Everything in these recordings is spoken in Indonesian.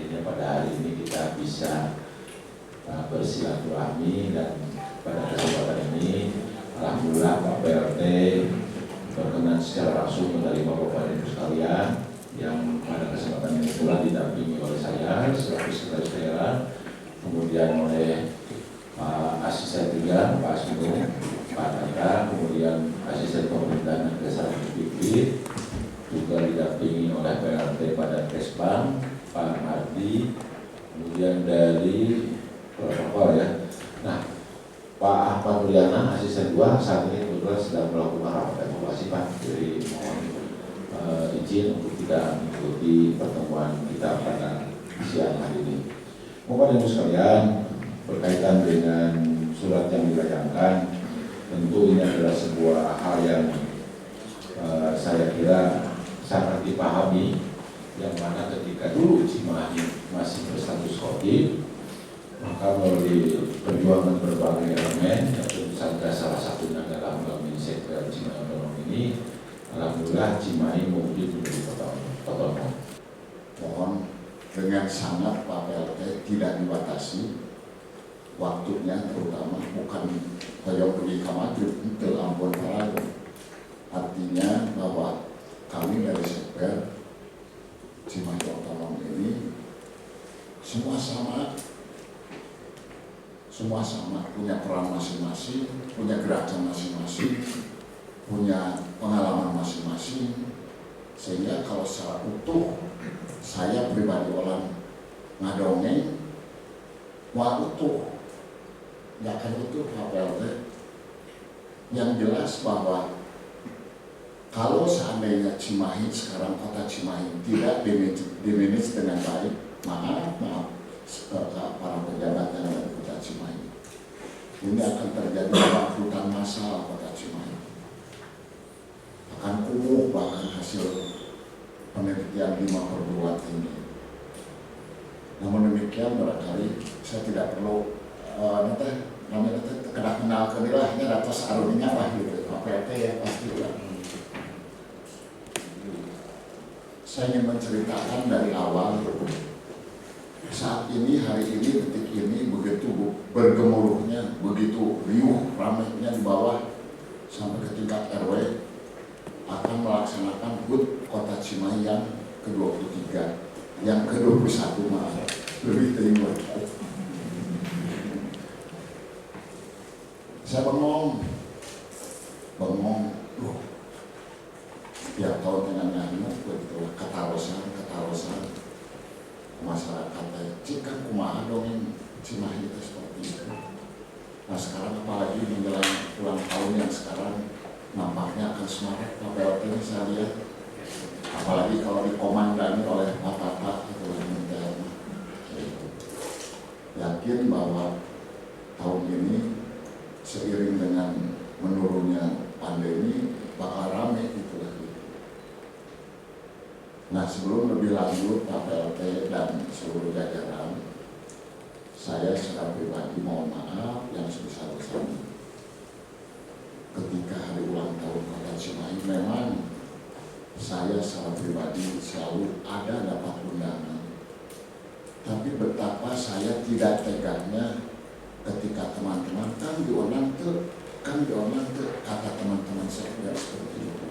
akhirnya pada hari ini kita bisa bersilaturahmi, dan pada kesempatan ini alhamdulillah Pak PRT berkenan secara langsung menerima Bapak Ibu sekalian yang pada kesempatan ini pula didampingi oleh saya selaku sekretaris daerah, kemudian oleh Pak Asisten 3 Pak Asmo, Pak Tata, kemudian Asisten Pemerintahan Desa Bibit, juga didampingi oleh PRT pada Kesbang Pak Mardi, kemudian dari protokol ya. Nah, Pak Ahmad Mulyana, asisten 2 saat ini kebetulan sedang melakukan rapat evaluasi Pak, jadi mohon izin untuk tidak mengikuti pertemuan kita pada siang hari ini. Bapak Ibu sekalian, berkaitan dengan surat yang dilayangkan, tentu ini adalah sebuah hal yang saya kira sangat dipahami, yang mana ketika dulu Cimahi masih berstatus COVID, maka melalui perjuangan berbagai elemen, yang tentu saja salah satunya adalah melalui sektor Cimahi Otonom ini, alhamdulillah Cimahi mungkin menjadi otonom. Mohon dengan sangat Pak PLT tidak dibatasi waktunya, terutama bukan hoyong pergi ke Madrid, ke Ambon Parado. Artinya bahwa kami dari Sekber Cimahi Otonom ini semua sama, punya peran masing-masing, punya gerakan masing-masing, punya pengalaman masing-masing, sehingga kalau secara utuh saya pribadi orang ngadongeng wah utuh, nggak akan utuh Pak PLT. Yang jelas bahwa kalau seandainya Cimahi sekarang kota Cimahi tidak dimanage dengan baik, maaf para pejabat yang ada di kota Cimahi, ini akan terjadi bangkrutan massal kota Cimahi, akan kumuh bahkan hasil penelitian 5 perguruan tinggi. Namun demikian barangkali saya tidak perlu namanya kena kenal kenilainya atas aruninya lah gitu, Pak PRT ya pasti lah. Saya ingin menceritakan dari awal, saat ini, hari ini, detik ini, begitu bergemuruhnya, begitu riuh ramainya di bawah sampai ke tingkat RW, akan melaksanakan HUT Kota Cimahi yang ke-23, yang ke-21 maaf, lebih terima. Saya bengong, setiap tahun dengan nyanyi, begitu ketarosan, masyarakat jika kumaha dongeng Cimahi itu seperti itu. Nah sekarang apalagi menjelang ulang tahun yang sekarang nampaknya akan semarak Pak PLT ini saya lihat, apalagi kalau dikomandani oleh Pak Tata itu yakin bahwa tahun ini seiring dengan menurunnya pandemi bakal rame gitu lagi. Nah sebelum lebih lanjut Pak PLT dan seluruh jajaran, saya secara pribadi mohon maaf yang sebesar-besarnya. Ketika hari ulang tahun Kota Cimahi memang saya secara pribadi selalu ada dapat undangan. Tapi betapa saya tidak tegaknya ketika teman-teman kan diundang tuh, kata teman-teman saya tidak seperti itu.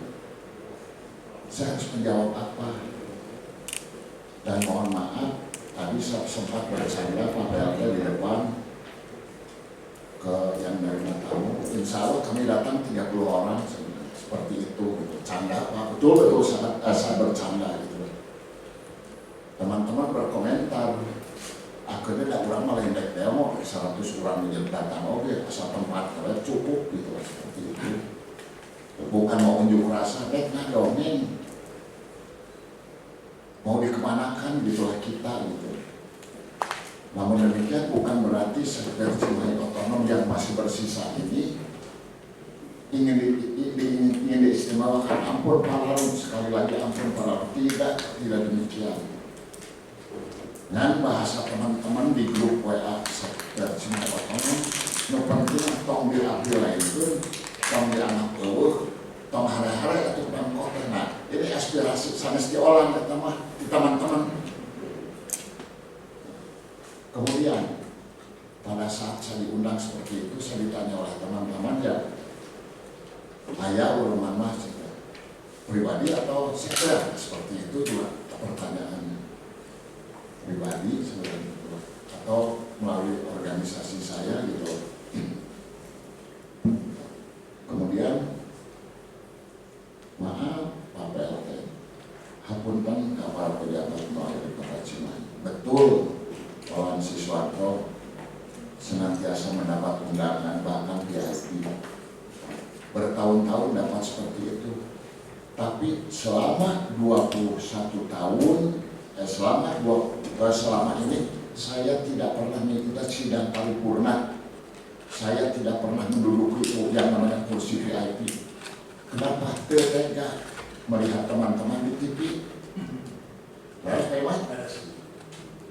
Saya harus menjawab apa? Dan mohon maaf, tadi saya sempat bercanda Pak PLT di depan ke yang dari tamu. Insya Allah kami datang 30 orang seperti itu, gitu. Canda Pak, betul sangat bercanda gitu. Teman-teman berkomentar, akhirnya tidak kurang malah indek demo 100 orang menjadi datang, oke asal tempat kalau cukup gitu seperti itu. Bukan mau unjuk rasa, dongeng. Mau dikemanakan gitulah kita gitu. Namun demikian bukan berarti Sekber Cimahi Otonom yang masih bersisa ini ingin diistimewakan. Ampun Pak Larut, sekali lagi ampun Pak Larut, tidak demikian. Dan bahasa teman-teman di grup WA Sekber Cimahi Otonom, no penting tong diambil itu, tong dianak eueuh, tong hare-hare atau pemkot. Nah, ini aspirasi sanes diolah teman-teman. seperti itu, saya ditanya oleh teman-teman ya, ayah ulama masjid pribadi atau sektor seperti itu juga pertanyaannya. Pribadi sebenarnya itu, atau melalui organisasi saya gitu. Kemudian maaf Pak PLT, hapunten kapal pejabat melalui Kota Cimahi. Betul, Wawan Siswanto senantiasa mendapat undangan bahkan VIP. Bertahun-tahun dapat seperti itu. Tapi selama 21 tahun, selama ini saya tidak pernah mengikuti sidang paripurna. Saya tidak pernah menduduki yang namanya kursi VIP. Kenapa? Tega melihat teman-teman di TV.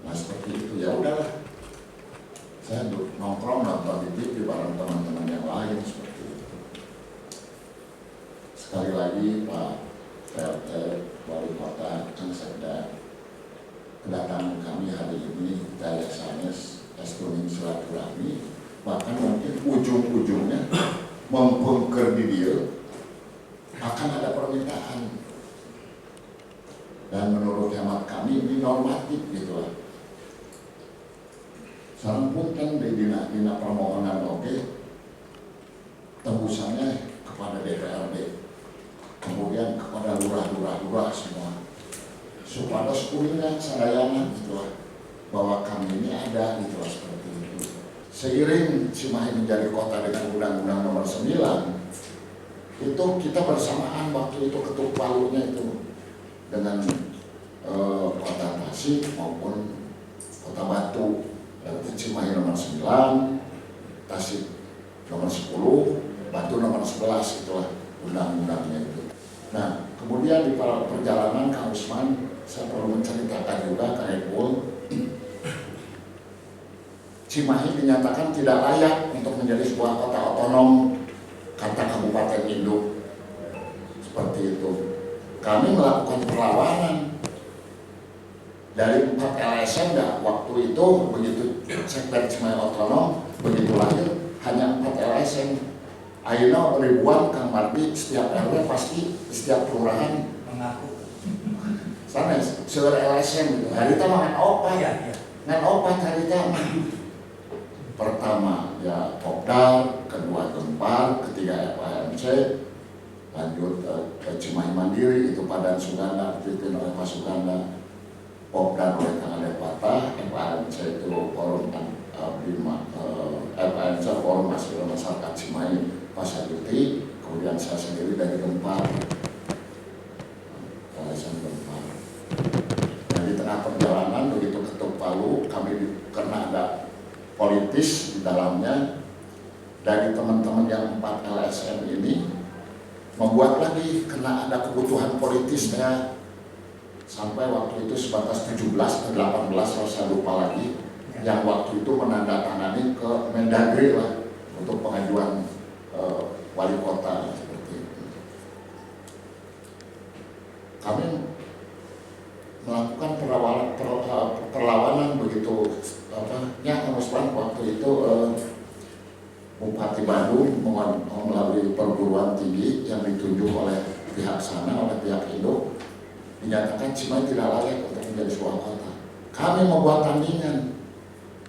Nah seperti itu, ya udahlah. Saya nongkrong nonton di TV bareng teman-teman yang lain seperti itu. Sekali lagi Pak PLT Wali Kota Sekda, kedatangan kami hari ini Daya Sanes Estuning silaturahmi, bahkan mungkin ujung-ujungnya membongkar di dia akan ada permintaan. Dan menurut hemat kami ini normatif gitu lah. Sekarang pun kan di dina permohonan tembusannya kepada DPRD, kemudian kepada lurah-lurah semua, supaya sekulirnya sadayana gitu lah, bahwa kami ini ada gitu lah seperti itu. Seiring Cimahi menjadi kota dengan Undang-Undang Nomor 9, itu kita bersamaan waktu itu ketuk palunya itu dengan Kota Tasik maupun Kota Batu. Cimahi nomor 9, Tasik nomor 10, Batu nomor 11, itulah undang-undangnya itu. Nah, kemudian di perjalanan Kang Usman, saya perlu menceritakan juga Kang Epul, Cimahi dinyatakan tidak layak untuk menjadi sebuah kota otonom, kata Kabupaten Induk. Seperti itu. Kami melakukan perlawanan. Dari 4 LSM waktu itu begitu Sekber Cimahi otonom begitu lahir hanya 4 LSM. Ayeuna ribuan Kang Mardi, setiap RW pasti setiap kelurahan mengaku. Sanes seueur LSM gitu. Harita mah opa ya. Ngan opa harita mah. Pertama ya Popdar, kedua Gempar, ketiga FAMC, lanjut Cimahi Mandiri itu Padan Suganda dipimpin oleh Pak Suganda. Popdar oleh Kang Ade Patah, FAMC itu Forum FAMC Forum Aspirasi Masyarakat Cimahi Pak Sajuti, kemudian saya sendiri dari Gempar, Kalasan Gempar. Nah di tengah perjalanan begitu ketuk palu, kami karena ada politis di dalamnya, dari teman-teman yang 4 LSM ini membuat lagi karena ada kebutuhan politis ya. Sampai waktu itu sebatas 17 atau 18 kalau saya lupa lagi ya. Yang waktu itu menandatangani ke Mendagri lah untuk pengajuan wali kota seperti itu. Kami melakukan perlawanan begitu ya Musban waktu itu Bupati Bandung melalui perguruan tinggi yang ditunjuk oleh pihak sana, oleh pihak Indo, dinyatakan Cimahi tidak layak untuk menjadi sebuah kota. Kami membuat tandingan,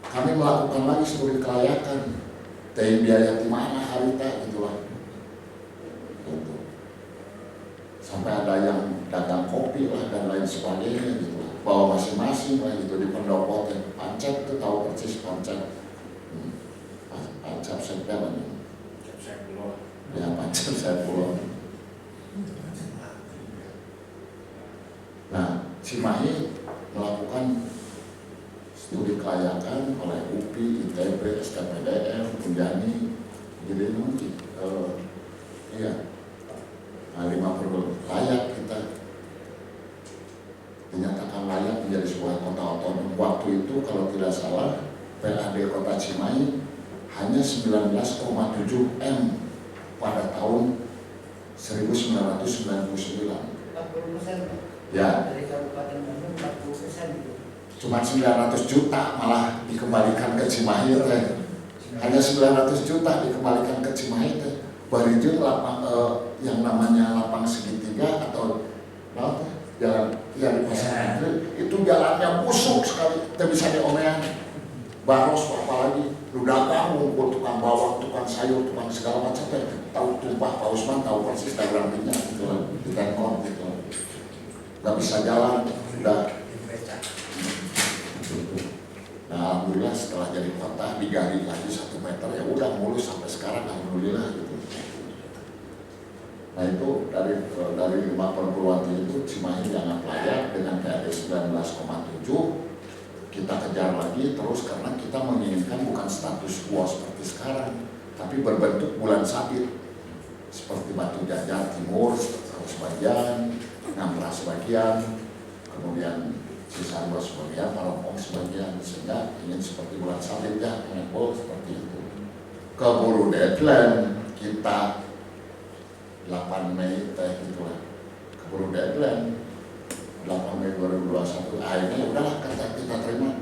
kami melakukan lagi studi kelayakan, dari biaya di mana harita gitulah. Gitu. Sampai ada yang dagang kopi lah dan lain sebagainya gitu. Bawa masing-masing lah gitu di pendopo Pancet itu tahu persis Pancet. Pancet Sekda ini. Ya Pancet saya pulang. Nah, Cimahi melakukan studi kelayakan oleh UPI, ITB, STPDM, Unjani, jadi mungkin iya. Nah, 50 layak kita dinyatakan layak menjadi sebuah kota otonom. Waktu itu kalau tidak salah PAD Kota Cimahi hanya 19,7 M pada tahun 1999. 40%. Ya. Dari Kabupaten Bandung 40% gitu. Cuma 900 juta malah dikembalikan ke Cimahi teh. 900 hanya 900 juta dikembalikan ke Cimahi teh. Barijun yang namanya lapang segitiga atau jalan yang di pasar itu jalannya busuk sekali, tidak bisa diomean. Baros apalagi udah ngumpul tukang bawang, tukang sayur, tukang segala macam teh tahu tumpah. Pak Usman tahu persis daerahnya gitu lah, di Tenkon gitu. Gak bisa jalan, udah. Nah, alhamdulillah setelah jadi kota digali lagi 1 meter, ya udah mulus sampai sekarang, alhamdulillah gitu. Nah itu dari 5 perguruan tinggi itu Cimahi dianggap layak dengan PAD 19,7. Kita kejar lagi terus karena kita menginginkan bukan status quo seperti sekarang, tapi berbentuk bulan sabit seperti Batu Jajar Timur sebagian, Ngamra sebagian, kemudian Cisarua sebagian, Parongpong sebagian, sehingga ingin seperti bulan sabit ya, Nepal seperti itu. Keburu deadline kita 8 Mei itulah keburu deadline 8 Mei 2021 akhirnya udahlah kita terima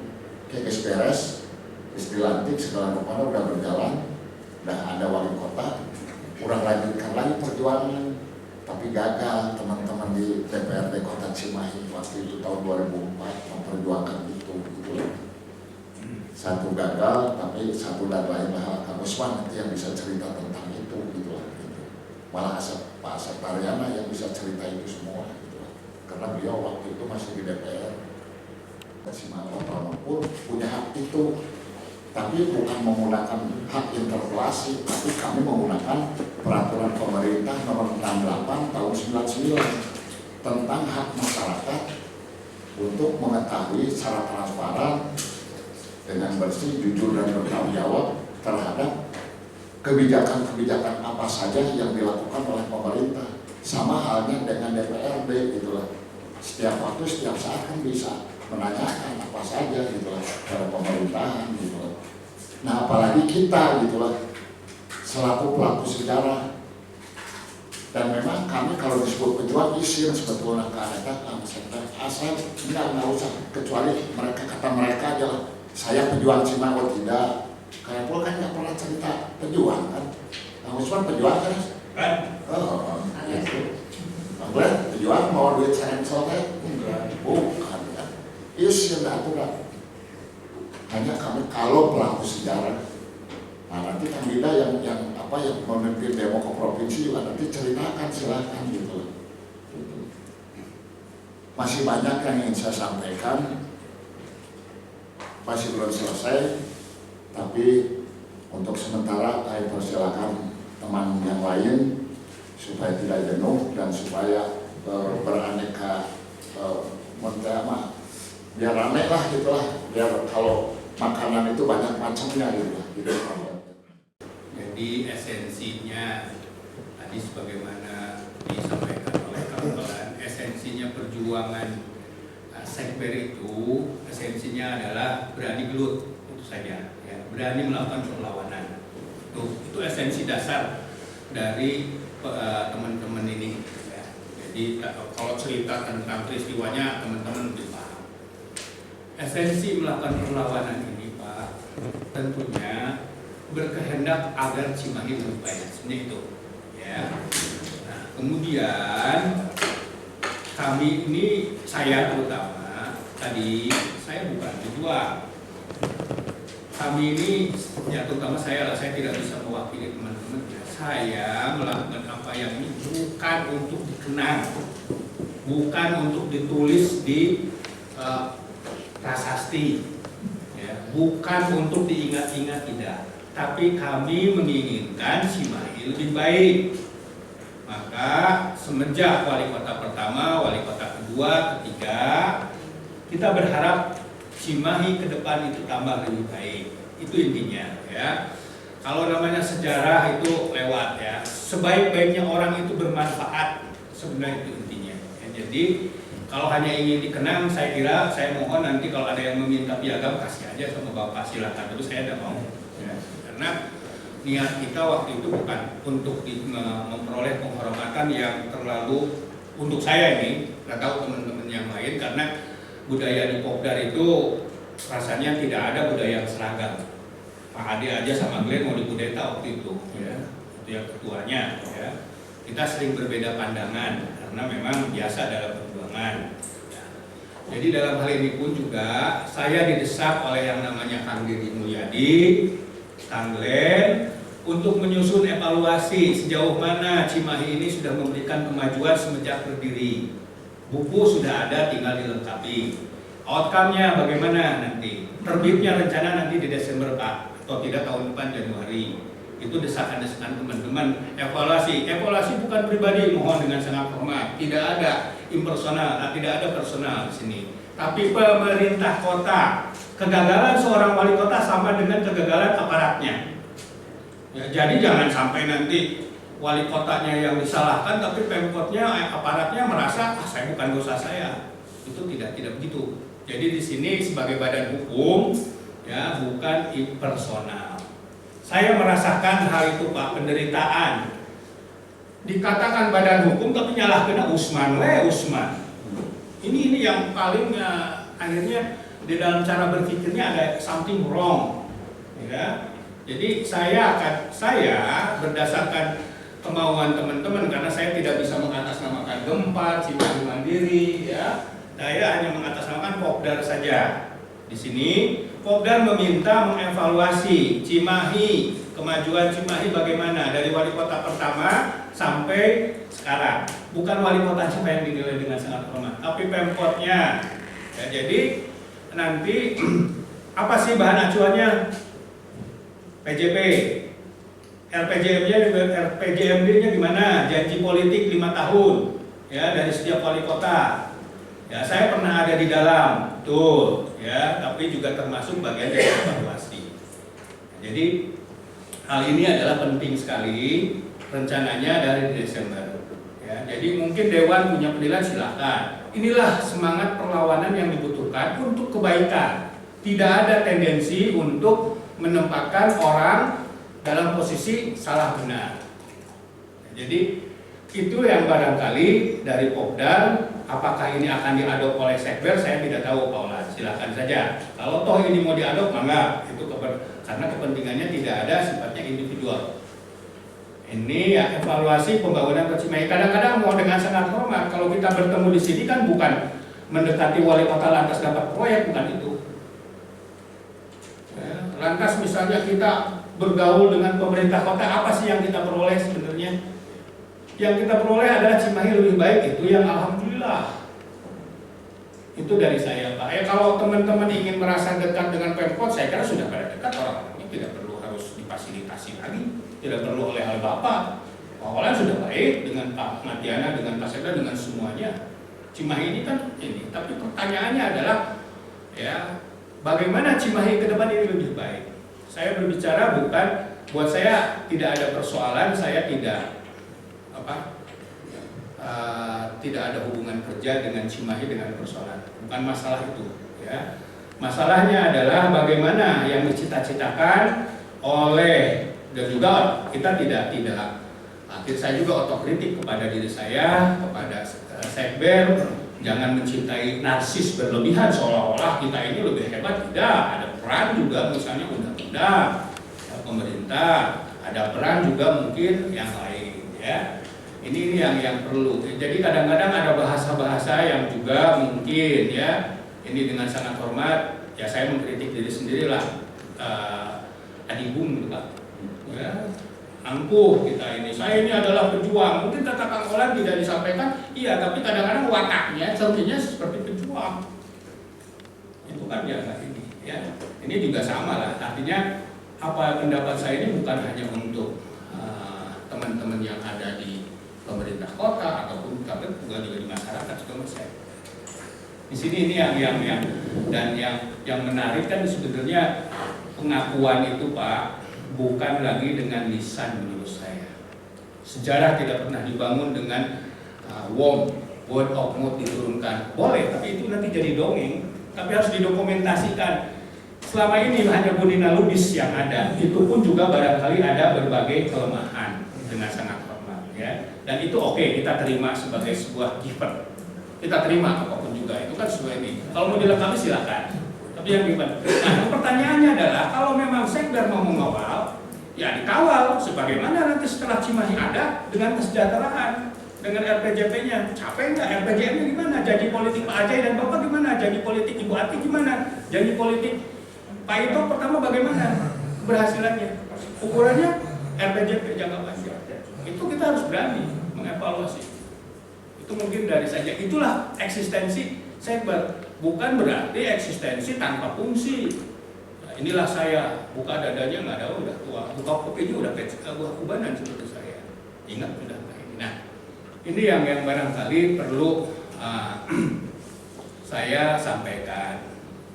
kayak beres dilantik segala rupa udah berjalan, udah ada wali kota, kurang lanjutkan lagi perjuangan tapi gagal. Teman-teman di DPRD Kota Cimahi waktu itu tahun 2004 memperjuangkan itu gitu. Satu gagal tapi satu dan lain hal. Kang Usman nanti yang bisa cerita tentang itu gitu. Malah Pak Asep Taryana yang bisa cerita itu semua gitu. Karena beliau waktu itu masih di DPR. Simalon pun punya hak itu, tapi bukan menggunakan hak interpelasi, tapi kami menggunakan peraturan pemerintah nomor 68 tahun 99 tentang hak masyarakat untuk mengetahui secara transparan dengan bersih, jujur dan bertanggung jawab terhadap kebijakan-kebijakan apa saja yang dilakukan oleh pemerintah. Sama halnya dengan DPRD gitulah. Setiap waktu, setiap saat kan bisa menanyakan apa saja gitulah pada pemerintahan gitulah. Nah apalagi kita gitulah selaku pelaku sejarah. Dan memang kami kalau disebut pejuang isin sebetulnya keadaan asal nggak usah, kecuali kata mereka aja lah, saya pejuang Cina atau tidak. Kayak pun kan nggak pernah cerita pejuang kan. Kang Usman pejuang kan? Gitu. Boleh pejuang mau duit sensor kan? Bukan kan. Isin aturan. Hanya kami kalau pelaku sejarah. Nah nanti kandidat yang memimpin demo ke provinsi juga nanti ceritakan silahkan gitu. Masih banyak yang ingin saya sampaikan, masih belum selesai. Tapi untuk sementara saya persilakan teman yang lain supaya tidak jenuh dan supaya beraneka biar rame lah gitulah, biar kalau makanan itu banyak macamnya gitu. Jadi esensinya tadi sebagaimana disampaikan oleh kawan-kawan, esensinya perjuangan Sekber itu esensinya adalah berani gelut itu saja. Berani melakukan perlawanan. Itu esensi dasar dari teman-teman ini. Ya. Jadi kalau cerita tentang peristiwanya teman-teman lebih paham. Esensi melakukan perlawanan ini Pak, tentunya berkehendak agar Cimahi lebih baik. Sebenarnya itu. Ya. Nah, kemudian kami ini, saya terutama tadi saya bukan pejuang. Kami ini, ya terutama saya tidak bisa mewakili teman-teman. Saya melakukan apa yang ini bukan untuk dikenang, bukan untuk ditulis di prasasti, ya, bukan untuk diingat-ingat, tidak. Tapi kami menginginkan Cimahi lebih baik. Maka semenjak wali kota pertama, wali kota kedua, ketiga, kita berharap Cimahi ke depan itu tambah lebih baik. Itu intinya ya. Kalau namanya sejarah itu lewat ya. Sebaik-baiknya orang itu bermanfaat, sebenarnya itu intinya. Ya, jadi kalau hanya ingin dikenang, saya kira saya mohon nanti kalau ada yang meminta piagam kasih aja sama Bapak, silakan. Terus saya tidak mau. Ya. Karena niat kita waktu itu bukan untuk memperoleh penghormatan yang terlalu, untuk saya ini, nggak tahu teman-teman yang lain, karena budaya di Popdar itu rasanya tidak ada budaya yang seragam. Pak Ade aja sama Glenn mau dikudeta waktu itu, ya. Itu yang ketuanya, ya. Kita sering berbeda pandangan karena memang biasa dalam perjuangan. Ya. Jadi dalam hal ini pun juga saya didesak oleh yang namanya Kang Deddy Mulyadi, Kang Glenn, untuk menyusun evaluasi sejauh mana Cimahi ini sudah memberikan kemajuan semenjak berdiri. Buku sudah ada, tinggal dilengkapi. Outcome-nya bagaimana nanti? Terbitnya rencana nanti di Desember Pak, atau tidak tahun depan Januari. Itu desakan-desakan teman-teman. Evaluasi bukan pribadi, mohon dengan sangat hormat. Tidak ada impersonal, tidak ada personal di sini. Tapi pemerintah kota, kegagalan seorang wali kota sama dengan kegagalan aparatnya. Ya, jadi jangan sampai nanti wali kotanya yang disalahkan, tapi pemkotnya, aparatnya merasa saya bukan dosa saya. Itu tidak begitu. Jadi di sini sebagai badan hukum, ya bukan impersonal. Saya merasakan hal itu Pak, penderitaan. Dikatakan badan hukum tapi nyalahkan Usman, Usman. Ini yang paling akhirnya di dalam cara berpikirnya ada something wrong. Ya. Jadi saya berdasarkan kemauan teman-teman, karena saya tidak bisa mengatasnamakan Gempar, Cimahi Mandiri, ya. Saya hanya mengatasnamakan Popdar saja. Di sini Popdar meminta mengevaluasi Cimahi, kemajuan Cimahi bagaimana dari wali kota pertama sampai sekarang. Bukan wali kota siapa yang dinilai dengan sangat hormat, tapi pemkotnya. Ya, jadi nanti apa sih bahan acuannya? PJP, RPJMD-nya gimana? Janji politik 5 tahun, ya dari setiap wali kota. Ya, saya pernah ada di dalam, tuh, ya, tapi juga termasuk bagian dari evaluasi. Jadi hal ini adalah penting sekali, rencananya dari Desember. Ya, jadi mungkin Dewan punya penilaian, silakan. Inilah semangat perlawanan yang dibutuhkan untuk kebaikan. Tidak ada tendensi untuk menempatkan orang dalam posisi salah benar. Jadi itu yang barangkali dari Popdar. Apakah ini akan diadop oleh Sekber, saya tidak tahu Pak Olah, silakan saja. Kalau toh ini mau diadop, maka itu karena kepentingannya tidak ada sifatnya individual. Ini ya evaluasi pembangunan Cimahi. Kadang-kadang mau dengan sangat hormat, kalau kita bertemu di sini kan bukan mendekati wali kota lantas dapat proyek, bukan itu. Ya, lantas misalnya kita bergaul dengan pemerintah kota, apa sih yang kita peroleh sebenarnya? Yang kita peroleh adalah Cimahi lebih baik, itu yang alhamdulillah. Itu dari saya Pak. Ya kalau teman-teman ingin merasa dekat dengan Pemkot, saya kira sudah pada dekat, orang-orangnya tidak perlu harus difasilitasi lagi, tidak perlu oleh hal Bapak. Awalnya sudah baik dengan Pak Matiana, dengan Pak Sekda, dengan semuanya. Cimahi ini kan ini, tapi pertanyaannya adalah ya bagaimana Cimahi ke depan ini lebih baik. Saya berbicara bukan, buat saya tidak ada persoalan, saya tidak ada hubungan kerja dengan Cimahi dengan persoalan, bukan masalah itu, ya. Masalahnya adalah bagaimana yang dicita-citakan oleh, dan juga kita tidak akhir saya juga otokritik kepada diri saya, kepada Sekber, jangan mencintai narsis berlebihan seolah-olah kita ini lebih hebat. Tidak, ada peran juga misalnya undang-undang, pemerintah, ada peran juga mungkin yang lain, ya. Ini yang perlu. Jadi kadang-kadang ada bahasa-bahasa yang juga mungkin ya, ini dengan sangat hormat ya saya mengkritik diri sendirilah, adibung gitu Pak. Ya, angkuh kita ini. Saya ini adalah pejuang. Mungkin kata Kang Olan tidak disampaikan, iya, tapi kadang-kadang wataknya contohnya seperti pejuang. Itu kan ya ini ya. Ini juga sama lah. Artinya apa pendapat saya ini bukan hanya untuk teman-teman yang ada di pemerintah kota ataupun tapi juga di masyarakat juga saya. Di sini ini yang menarik kan sebenarnya pengakuan itu Pak bukan lagi dengan lisan menurut saya. Sejarah tidak pernah dibangun dengan word of mouth diturunkan. Boleh, tapi itu nanti jadi dongeng. Tapi harus didokumentasikan. Selama ini hanya Budina Lubis yang ada. Itu pun juga barangkali ada berbagai kelemahan dengan sangat hormat, ya. Dan itu oke, kita terima sebagai sebuah given. Kita terima apapun juga, itu kan sebuah ini. Kalau mau dilengkapi silakan. Tapi Tapi yang gimana? Nah, pertanyaannya adalah kalau memang Sekber mau mengawal, ya dikawal sebagaimana nanti setelah Cimahi ada dengan kesejahteraan, dengan RPJP-nya. Capek nggak? RPJM-nya gimana? Janji politik Pak Ajay dan Bapak gimana? Janji politik Ibu Ati gimana? Janji politik Pak Ito pertama bagaimana keberhasilannya? Ukurannya RPJP jangka panjang. Itu kita harus berani mengevaluasi. Itu mungkin dari saja. Itulah eksistensi Sekber. Bukan berarti eksistensi tanpa fungsi. Nah, inilah saya buka dadanya nggak ada udah tua, buka kopinya udah kubanan seperti saya. Ingat sudah ini. Nah, ini yang barangkali perlu saya sampaikan.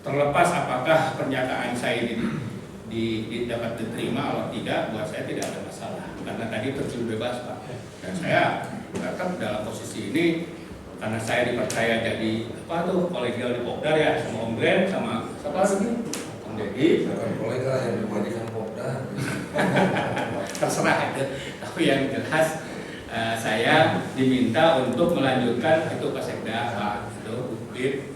Terlepas apakah pernyataan saya ini dapat diterima atau tidak, buat saya tidak ada masalah. Karena tadi terjun bebas Pak. Dan saya tetap dalam posisi ini karena saya dipercaya jadi apa tuh kolegial di Popdar ya, sama Om Glenn sama siapa lagi? Om Dedi. Kolega yang dibandingkan Popdar. Terserah itu. Tapi yang jelas saya diminta untuk melanjutkan itu ke Sekda Pak. Itu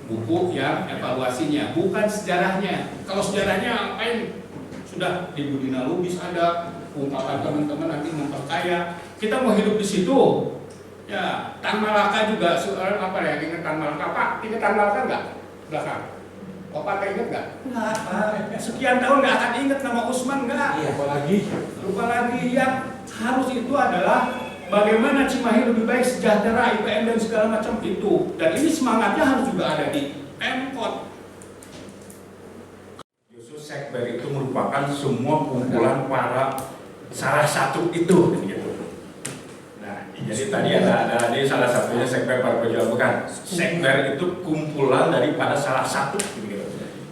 buku yang evaluasinya, bukan sejarahnya. Kalau sejarahnya apain? Sudah di Budina Lubis ada, ungkapan teman-teman nanti memperkaya. Kita mau hidup di situ. Ya, Tan Malaka juga apa ya? Ingat Tan Malaka Pak? Ingat Tan Malaka nggak? Belakang. Bapak ingat nggak? Nggak. Sekian tahun nggak akan ingat nama Usman nggak? Iya. Lupa lagi. Yang harus itu adalah bagaimana Cimahi lebih baik, sejahtera, IPM dan segala macam itu. Dan ini semangatnya harus juga ada di Pemkot. Justru Sekber itu merupakan semua kumpulan para salah satu itu. Gitu. Nah, jadi tadi ada salah satunya Sekber para pejuang, bukan. Sekber itu kumpulan daripada salah satu. Gitu.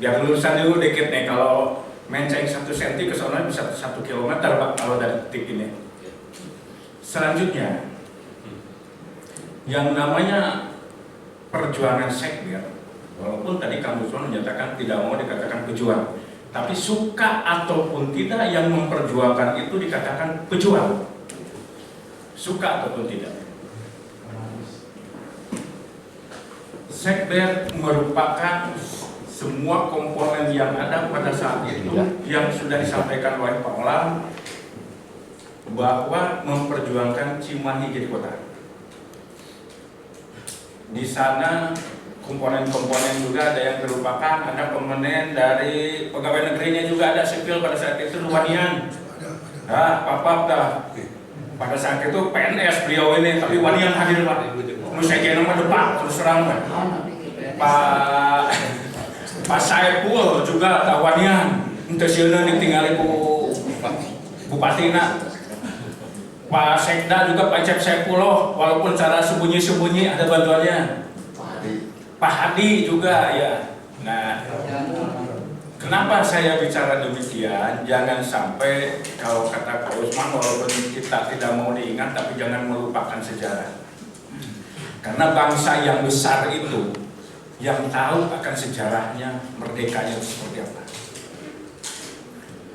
Biar lulusan dulu dikit nih, kalau menceng 1 cm ke sana bisa 1 kilometer Pak kalau dari titik ini. Selanjutnya, yang namanya perjuangan Sekber, walaupun tadi Kang Usman menyatakan tidak mau dikatakan pejuang, tapi suka ataupun tidak yang memperjuangkan itu dikatakan pejuang, suka ataupun tidak. Sekber merupakan semua komponen yang ada pada saat itu yang sudah disampaikan oleh Pak Olam, bahwa memperjuangkan Cimahi jadi kota. Di sana komponen-komponen juga ada yang terlupakan, ada komponen dari pegawai negerinya juga ada sipil pada saat itu Wanian. Papap dah. Pada saat itu PNS beliau ini, tapi Wanian hadir Pak. Saya nama depan terus terang Pak. Pak Saiful juga Wanian. Untuk sieuna ditinggali ku Bupatina. Pak Sekda juga Pak Cep Saifullah, walaupun cara sembunyi-sembunyi ada bantuannya. Pak Hadi juga ya. Nah, kenapa saya bicara demikian? Jangan sampai kalau kata Pak Usman, walaupun kita tidak mau diingat, tapi jangan melupakan sejarah. Karena bangsa yang besar itu yang tahu akan sejarahnya, merdekanya seperti apa.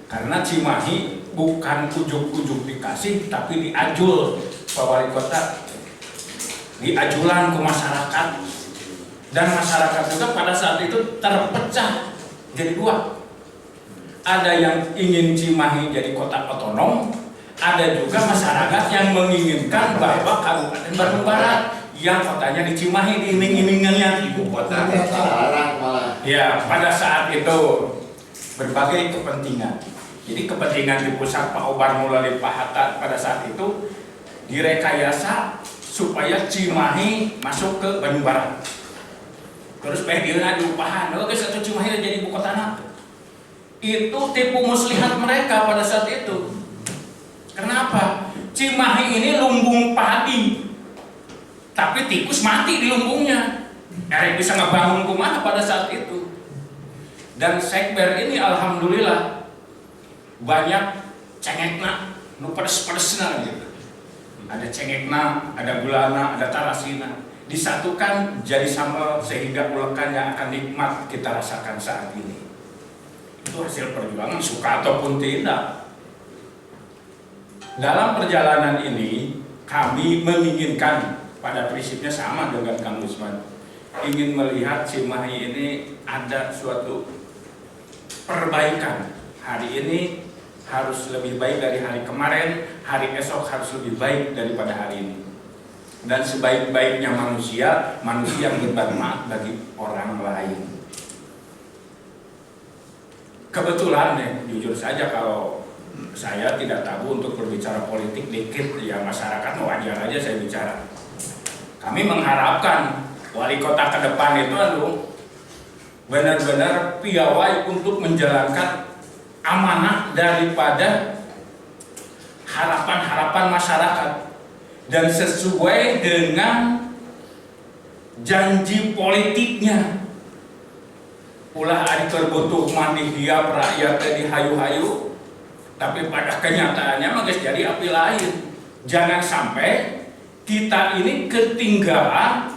Karena Cimahi bukan ujuk-ujuk dikasih, tapi diajul Pak Wali Kota, diajulan ke masyarakat, dan masyarakat juga pada saat itu terpecah jadi dua. Ada yang ingin Cimahi jadi kota otonom, ada juga masyarakat yang menginginkan bahwa Kabupaten Bandung Barat yang kotanya di Cimahi diiming-imingannya ibu kota. Ya, pada saat itu berbagai kepentingan. Jadi kepentingan di pusat Pak Obar melalui Pak Hatta pada saat itu direkayasa supaya Cimahi masuk ke Bandung Barat. Terus pengen diupahan, oke satu Cimahi jadi ibu kota. Itu tipu muslihat mereka pada saat itu. Kenapa? Cimahi ini lumbung padi, tapi tikus mati di lumbungnya. Erek bisa ngebangun kumaha pada saat itu. Dan Sekber ini alhamdulillah banyak cengekna, nu pedes-pedesna gitu. Ada cengekna, ada gulana, ada tarasina, disatukan jadi sambal sehingga ulekan yang akan nikmat kita rasakan saat ini. Itu hasil perjuangan, suka ataupun tidak. Dalam perjalanan ini kami menginginkan, pada prinsipnya sama dengan Kang Usman, ingin melihat Cimahi ini ada suatu perbaikan. Hari ini harus lebih baik dari hari kemarin, hari esok harus lebih baik daripada hari ini. Dan sebaik-baiknya manusia, manusia yang bermanfaat bagi orang lain. Kebetulan nih, jujur saja kalau saya tidak tabu untuk berbicara politik dikit, ya masyarakat wajar aja saya bicara. Kami mengharapkan wali kota ke depan itu benar-benar piawai untuk menjalankan amanah daripada harapan-harapan masyarakat dan sesuai dengan janji politiknya. Ulah ari terbutuh mandi hiap rakyat di hayu-hayu, tapi pada kenyataannya mah geus jadi api lain. Jangan sampai kita ini ketinggalan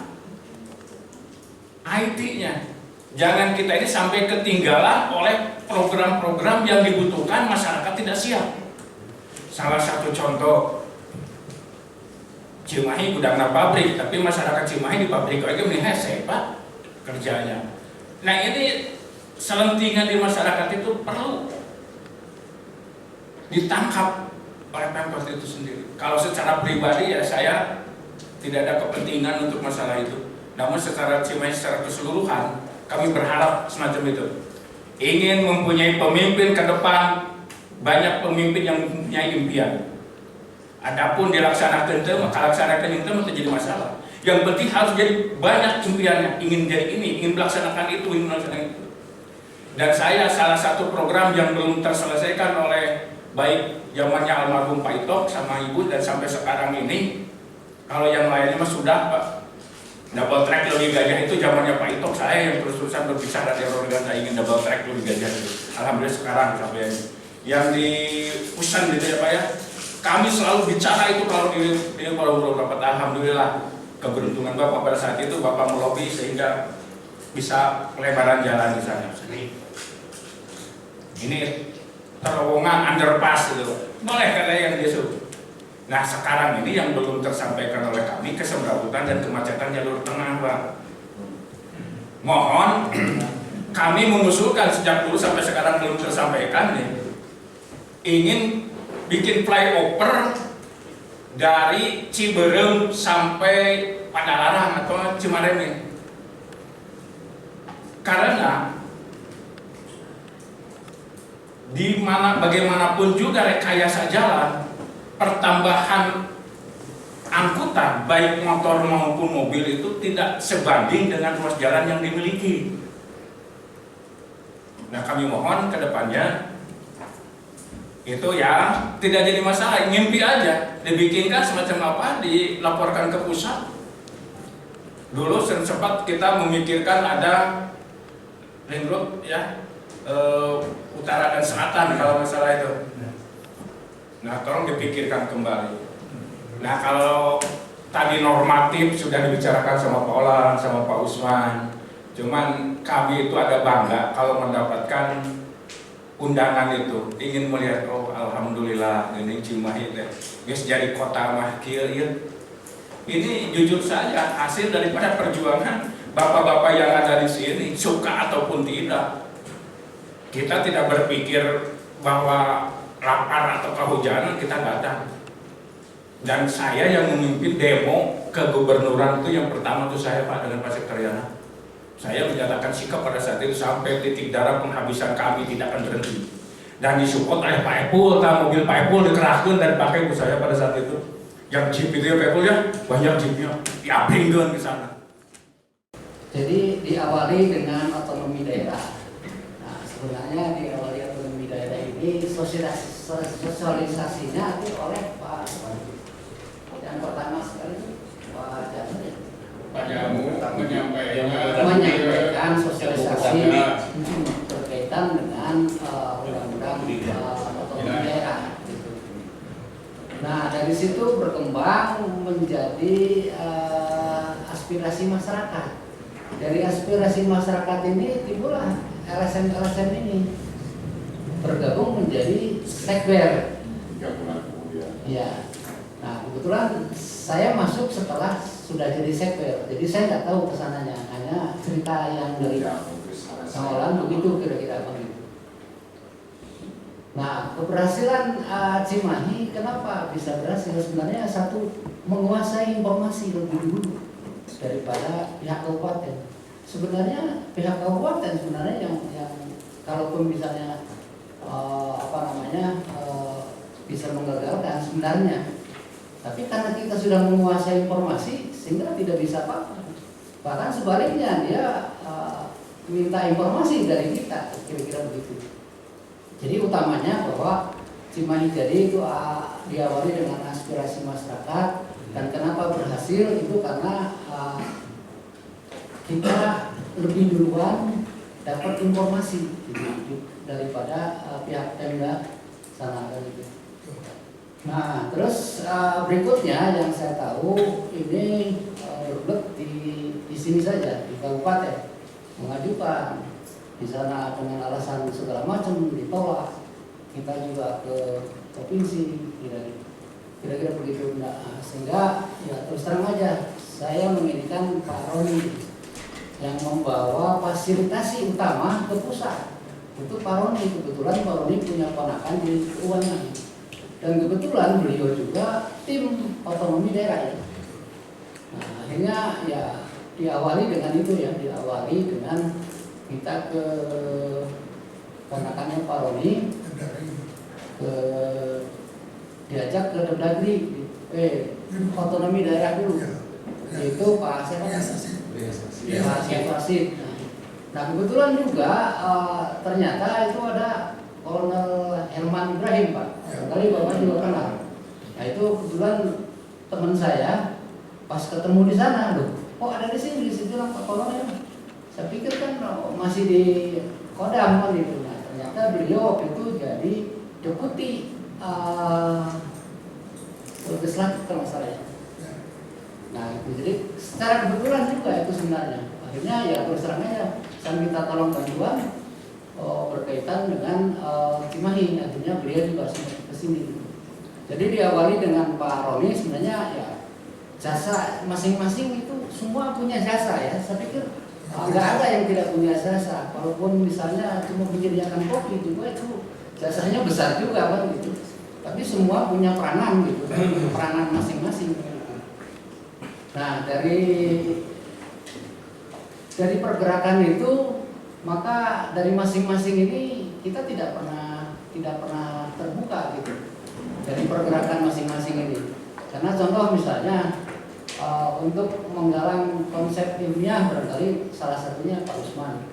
IT-nya. Jangan kita ini sampai ketinggalan oleh program-program yang dibutuhkan masyarakat tidak siap. Salah satu contoh, Cimahi gudangna pabrik, tapi masyarakat Cimahi di pabrik aja mending hese Pak kerjanya. Nah ini selentingan di masyarakat itu perlu ditangkap oleh Pemkot itu sendiri. Kalau secara pribadi ya saya tidak ada kepentingan untuk masalah itu. Namun secara Cimahi secara keseluruhan kami berharap semacam itu. Ingin mempunyai pemimpin ke depan, banyak pemimpin yang mempunyai impian. Adapun dilaksanakan itu, maka laksanakan itu menjadi masalah. Yang penting harus jadi banyak impiannya, ingin jadi ini, ingin melaksanakan itu, ingin melaksanakan itu. Dan saya salah satu program yang belum terselesaikan oleh baik zamannya almarhum Pak Itok sama Ibu dan sampai sekarang ini, kalau yang lainnya mah sudah Pak. Double track Loli Gajah itu zamannya Pak Itok, saya yang terus-terusan berbicara di organ saya ingin double track Loli Gajah itu. Alhamdulillah sekarang sampai yang di Pusan gitu ya Pak ya. Kami selalu bicara itu kalau di forum rapat. Alhamdulillah keberuntungan Bapak pada saat itu Bapak melobi sehingga bisa pelebaran jalan di sana. Ini terowongan underpass gitu. Boleh kata yang disuruh. Nah sekarang ini yang belum tersampaikan oleh kami kesemrawutan dan kemacetan jalur tengah Pak. Mohon kami mengusulkan sejak dulu sampai sekarang belum tersampaikan nih. Ingin bikin flyover dari Ciberem sampai Padalarang atau Cimareme. Karena di mana bagaimanapun juga rekayasa jalan, pertambahan angkutan baik motor maupun mobil itu tidak sebanding dengan ruas jalan yang dimiliki. Nah kami mohon ke depannya itu ya tidak jadi masalah, ngimpi aja, dibikinkan semacam apa, dilaporkan ke pusat. Dulu sempat kita memikirkan ada ring road ya, utara dan selatan kalau masalah itu. Nah tolong dipikirkan kembali. Nah kalau tadi normatif sudah dibicarakan sama Pak Olan, sama Pak Usman. Cuman kami itu ada bangga kalau mendapatkan undangan itu, ingin melihat oh alhamdulillah ini Cimahi guys jadi kota mah kieu ieu. Ini jujur saja hasil daripada perjuangan bapak-bapak yang ada di sini, suka ataupun tidak. Kita tidak berpikir bahwa lapar atau kehujanan kita datang. Dan saya yang memimpin demo kegubernuran itu yang pertama itu saya Pak dengan Pak Sekretariat. Saya menyatakan sikap pada saat itu sampai titik darah penghabisan kami tidak akan berhenti. Dan disupport oleh Pak Epul, mobil Pak Epul dikerahkan dan dipakai ke saya pada saat itu. Yang jeep itu ya Pak Epul ya, banyak jeepnya, diabringkan ke sana. Jadi diawali dengan otonomi daerah. Nah sebenarnya diawali otonomi daerah ini sosialisasinya itu oleh Pak yang pertama sekali Pak Jamu. Pak Jamu menyampaikan sosialisasi berkaitan dengan undang-undang otonomi daerah. Nah dari situ berkembang menjadi aspirasi masyarakat. Dari aspirasi masyarakat ini timbullah LSM ini bergabung menjadi sekber. Ya. Nah kebetulan saya masuk setelah sudah jadi sekber, jadi saya nggak tahu kesananya, hanya cerita yang dari pengelolaan begitu kira-kira begitu. Nah, keberhasilan Cimahi kenapa bisa berhasil? Sebenarnya satu, menguasai informasi lebih dulu daripada pihak kabupaten. Sebenarnya pihak kabupaten sebenarnya yang kalaupun misalnya bisa menggagalkan sebenarnya. Tapi karena kita sudah menguasai informasi sehingga tidak bisa apa-apa. Bahkan sebaliknya dia minta informasi dari kita, kira-kira begitu. Jadi utamanya bahwa Cimahi jadi itu diawali dengan aspirasi masyarakat, dan kenapa berhasil itu karena kita lebih duluan dapat informasi daripada pihak Pemda sana gitu. Nah, terus berikutnya yang saya tahu ini berbuat di sini saja di kabupaten mengajukan di sana dengan alasan segala macam ditolak. Kita juga ke provinsi kira-kira begitu. Nah, sehingga ya terus terang aja saya menginginkan Pak Roni yang membawa fasilitasi utama ke pusat. Itu Pak Roni, kebetulan Pak Roni punya ponakan di UNAI. Dan kebetulan beliau juga tim otonomi daerah ya. Nah, akhirnya ya diawali dengan itu ya, diawali dengan kita ke ponakannya Pak Roni, diajak ke Depdagri, otonomi daerah dulu, yaitu Pak Asep. Nah kebetulan juga ternyata itu ada Kolonel Herman Ibrahim, Pak. Kali Bapak juga kenal. Nah itu kebetulan teman saya pas ketemu di sana, loh, kok ada di sini bilang Pak Kolonel. Saya pikir kan masih di Kodam kan gitu. Nah ternyata beliau waktu itu jadi deputi legislatif kalau salah ya. Nah itu jadi secara kebetulan juga itu sebenarnya. Akhirnya ya terus terang aja saya minta tolong bantuan berkaitan dengan Cimahi. Akhirnya beliau juga sempat ke sini. Jadi diawali dengan Pak Roni sebenarnya ya jasa masing-masing itu semua punya jasa ya. Saya pikir nggak ada yang tidak punya jasa. Walaupun misalnya cuma menyediakan kopi juga itu jasanya besar juga kan gitu. Tapi semua punya peranan gitu, peranan masing-masing. Nah dari pergerakan itu maka dari masing-masing ini kita tidak pernah terbuka gitu dari pergerakan masing-masing ini. Karena contoh misalnya untuk menggalang konsep ilmiah barangkali salah satunya Pak Usman.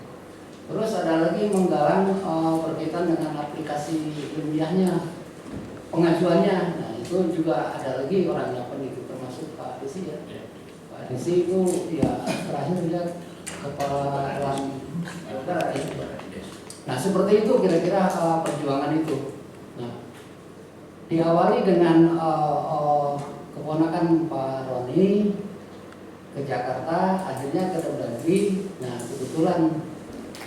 Terus ada lagi menggalang berkaitan dengan aplikasi ilmiahnya, pengajuannya. Nah itu juga ada lagi orangnya peneliti termasuk Pak Desi ya. Pak Desi itu ya terakhir dia kepala alam udara ya. Nah seperti itu kira-kira perjuangan itu. Nah diawali dengan keponakan Pak Roni ke Jakarta, akhirnya ke Depdagri. Nah kebetulan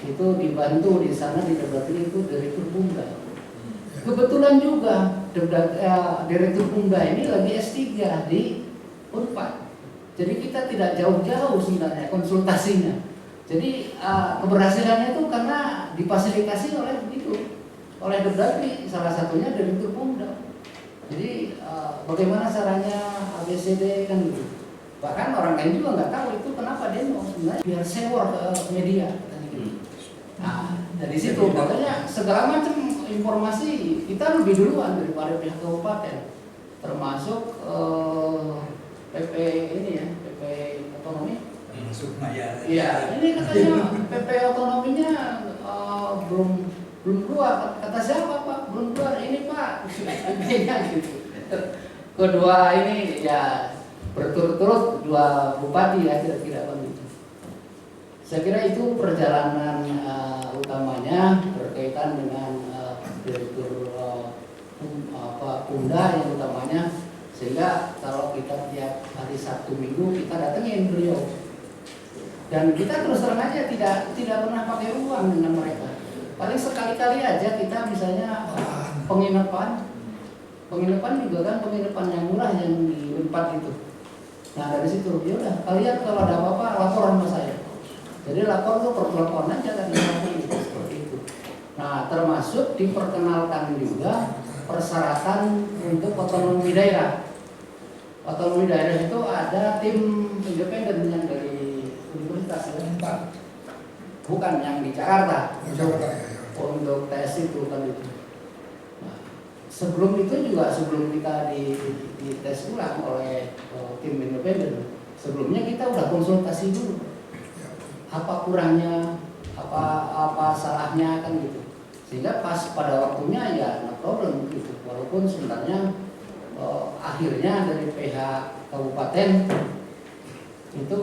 itu dibantu di sana di Depdagri itu Direktur Bumda. Kebetulan juga Direktur Bumda ini lagi S3 di Unpad. Jadi kita tidak jauh-jauh sebenarnya konsultasinya. Jadi keberhasilannya itu karena difasilitasi oleh Depdagri, salah satunya Direktur Bumda. Jadi bagaimana caranya ABCD kan gitu. Bahkan orang lain juga nggak tahu itu kenapa demo sebenarnya biar sewor ke media kan gitu. Nah dari situ makanya segala macam informasi kita lebih duluan daripada pihak kabupaten, termasuk PP ini ya, PP otonomi. Iya, ini katanya PP otonominya belum keluar. Kata siapa Pak? Belum keluar. Ini Pak, PP-nya gitu. Kedua ini ya berturut-turut dua bupati ya kira-kira begitu. Saya kira itu perjalanan utamanya berkaitan dengan direktur Bumda yang utamanya, sehingga kalau kita tiap hari Sabtu Minggu kita datengin beliau. Dan kita terus terang aja tidak pernah pakai uang dengan mereka. Paling sekali-kali aja kita misalnya penginapan juga kan penginapan yang murah yang di Unpad itu. Nah dari situ ya udah kalian kalau ada apa-apa laporan sama saya. Jadi lapor tuh per telepon aja kan seperti itu. Nah, termasuk diperkenalkan juga persyaratan untuk otonomi daerah. Otonomi daerah itu ada tim independen yang dari universitas ya. Bukan yang di Jakarta. Untuk tes itu kan itu. Nah, sebelum itu juga sebelum kita di tes ulang oleh tim independen, sebelumnya kita udah konsultasi dulu. Apa kurangnya, apa salahnya kan gitu. Sehingga pas pada waktunya ya no problem gitu. Walaupun sebenarnya akhirnya dari pihak kabupaten itu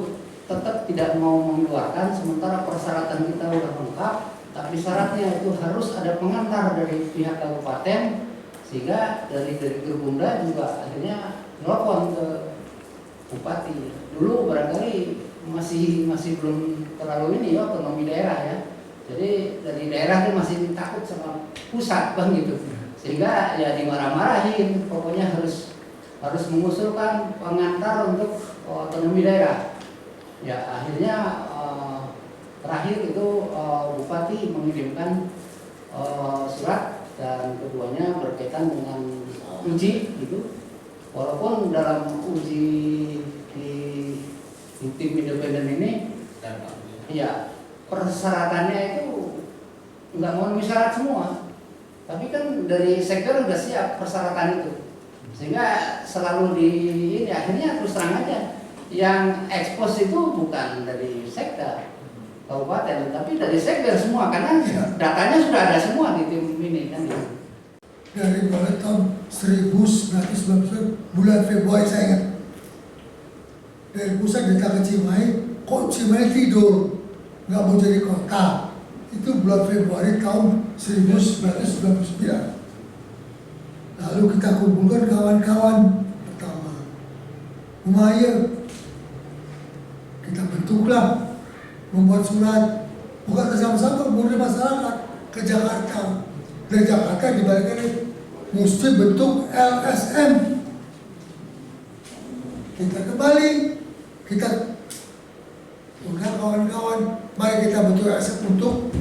tetap tidak mau mengeluarkan sementara persyaratan kita udah lengkap, tapi syaratnya itu harus ada pengantar dari pihak kabupaten, sehingga dari Gerbunda juga akhirnya nelfon ke bupati. Dulu barangkali masih belum terlalu ini ya otonomi daerah ya. Jadi dari daerah itu masih takut sama pusat bang gitu, sehingga ya dimarah-marahin. Pokoknya harus mengusulkan pengantar untuk otonomi daerah. Ya akhirnya terakhir itu bupati mengirimkan surat dan keduanya berkaitan dengan uji gitu. Walaupun dalam uji di tim independen ini, ya persyaratannya itu nggak memenuhi syarat semua, tapi kan dari sektor udah siap persyaratan itu, sehingga selalu ini akhirnya terus terang aja yang ekspos itu bukan dari sektor kabupaten, tapi dari sektor semua karena datanya sudah ada semua di tim ini kan. Dari mulai tahun 1990 bulan Februari saya ingat, dari pusat datang ke Cimahi, kok Cimahi tidur nggak mau jadi kota. Itu bulan Februari tahun 1999. Lalu kita kumpulkan kawan-kawan pertama, lumayan kita bentuklah, membuat surat bukan bersama-sama kemudian masyarakat ke Jakarta. Dari Jakarta dibalikkan mesti bentuk LSM. Kita kembali, kita undang kawan-kawan, mari kita bentuk LSM untuk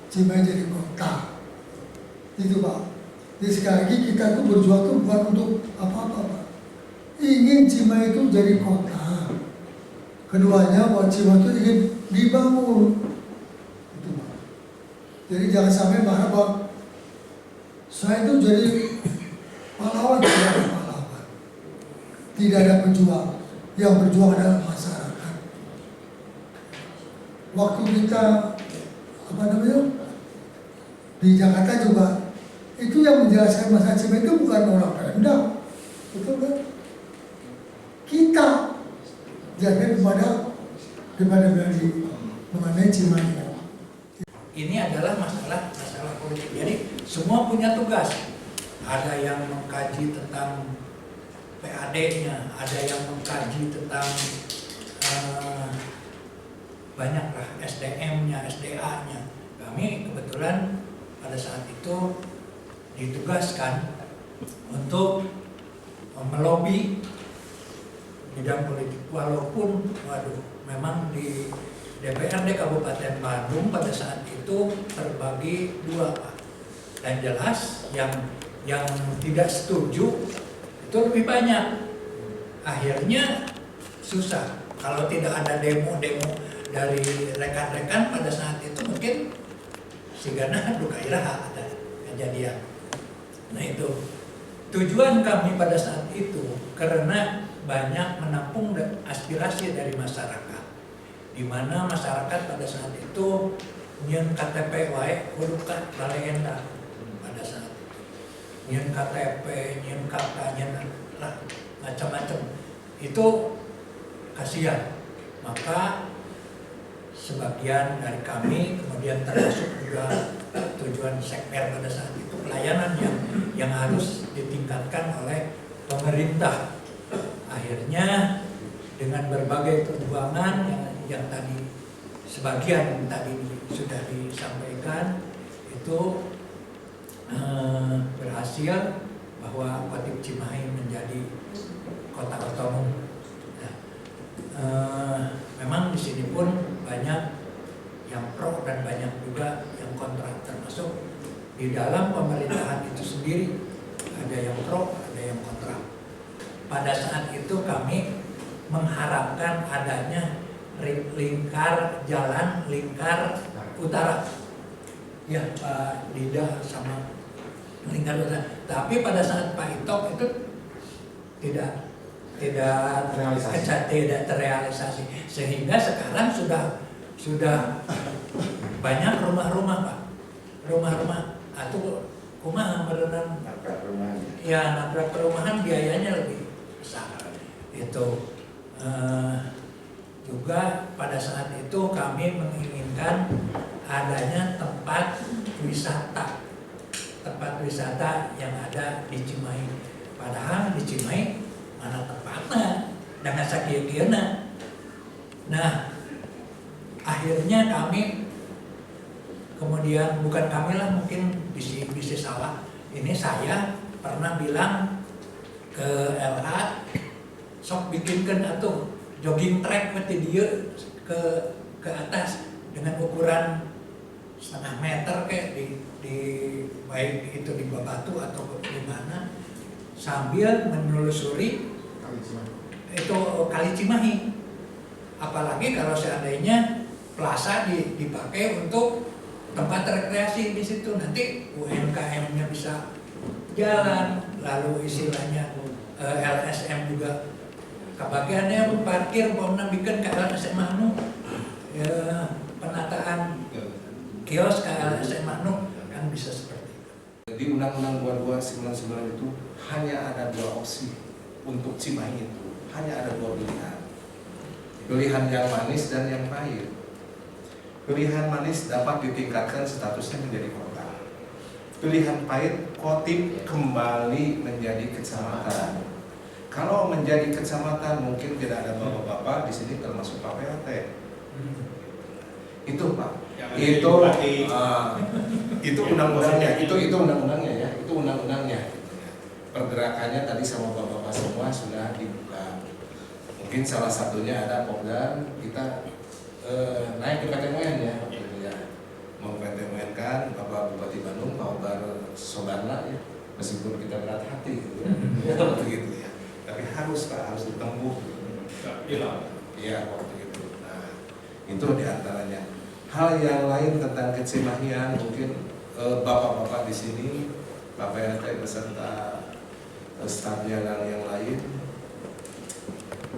Cimahi jadi kota. Itu Pak. Jadi sekali lagi kita tuh berjuang tuh bukan untuk apa-apa Pak. Ingin Cimahi itu jadi kota. Keduanya buat Cimahi itu ingin dibangun. Itu Pak. Jadi jangan sampai marah Pak. Saya itu jadi pahlawan, tidak ada pahlawan. Tidak ada pejuang. Yang berjuang adalah masyarakat. Waktu kita di Jakarta juga, itu yang menjelaskan masalah Cimahi itu bukan orang Pemda, betul kan? Kita jangan kepada mengenai Cimahi. Ini adalah masalah politik. Jadi semua punya tugas. Ada yang mengkaji tentang PAD-nya, ada yang mengkaji tentang banyaklah SDM-nya, SDA-nya. Kami kebetulan pada saat itu ditugaskan untuk melobi bidang politik. Walaupun, memang di DPRD Kabupaten Bandung pada saat itu terbagi dua, Pak. Dan jelas yang tidak setuju itu lebih banyak. Akhirnya susah. Kalau tidak ada demo-demo dari rekan-rekan pada saat itu mungkin sigana duka iraha ada kejadian. Nah itu tujuan kami pada saat itu karena banyak menampung aspirasi dari masyarakat, di mana masyarakat pada saat itu nyen KTP wae kudu ka balenda pada saat itu. Nyen KTP, nyen KK, nyen lah macam-macam. Itu kasihan. Maka sebagian dari kami kemudian termasuk juga tujuan sekber pada saat itu pelayanan yang harus ditingkatkan oleh pemerintah. Akhirnya dengan berbagai perjuangan yang tadi sebagian tadi sudah disampaikan itu berhasil bahwa Kota Cimahi menjadi kota otonom. Memang di sini pun banyak yang pro dan banyak banyak juga yang kontra, termasuk di dalam pemerintahan itu sendiri ada yang pro, ada yang kontra. Pada saat itu kami mengharapkan adanya lingkar jalan lingkar utara, ya Pak Dida sama lingkar utara. Tapi pada saat Pak Itok itu tidak terrealisasi, sehingga sekarang sudah banyak rumah-rumah Pak, rumah-rumah atau kumaha berenang ya nabrak perumahan biayanya lebih besar itu. Juga pada saat itu kami menginginkan adanya tempat wisata yang ada di Cimahi. Padahal di Cimahi mana tempatnya dengan sakieu-kieuna. Nah, akhirnya kami kemudian, bukan kami lah, mungkin bisa salah. Ini saya pernah bilang ke LA, sok bikinkan atuh jogging track mati dia ke atas dengan ukuran 0,5 meter kayak di baik itu di Babatu atau di mana, sambil menelusuri itu Kali Cimahi. Apalagi kalau seandainya plaza dipakai untuk tempat rekreasi di situ, nanti UMKM-nya bisa jalan, lalu istilahnya LSM juga kebagiannya parkir, umpamanya bikin ke LSM anu ya, penataan kios ke LSM anu kan bisa seperti itu. Di Undang-Undang 2299 itu hanya ada 2 opsi untuk Cimahi itu, hanya ada 2 pilihan. Pilihan yang manis dan yang pahit. Pilihan manis dapat ditingkatkan statusnya menjadi kota. Pilihan pahit, Kotip kembali menjadi kecamatan. Kalau menjadi kecamatan mungkin tidak ada bapak-bapak di sini termasuk Pak PLT. Itu Pak. Itu undang-undangnya. Itu undang-undangnya ya. Itu undang-undangnya. Pergerakannya tadi sama bapak-bapak semua sudah dibuka. Mungkin salah satunya ada Popdar, kita naik ke PTMN ya, mau PTMN kan Bapak Bupati Bandung, Pak Obar Sobarna ya, meskipun kita berat hati gitu ya, begitu ya, tapi harus ditempuh. Iya waktu itu. Nah itu diantaranya. Hal yang lain tentang kecimahian mungkin bapak-bapak di sini, Pak PLT beserta staf jalan yang lain.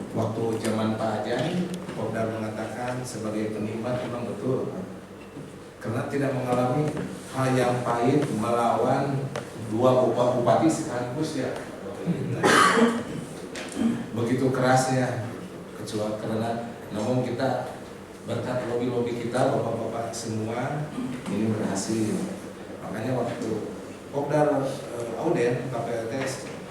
Waktu zaman Pak Ajay, Popdar mengatakan sebagai penikmat memang betul, karena tidak mengalami hal yang pahit melawan 2 bupati sekaligus ya. Begitu kerasnya, kecuali karena namun kita berkat lobby kita bapak-bapak semua ini berhasil. Makanya waktu Popdar Auden KPLT,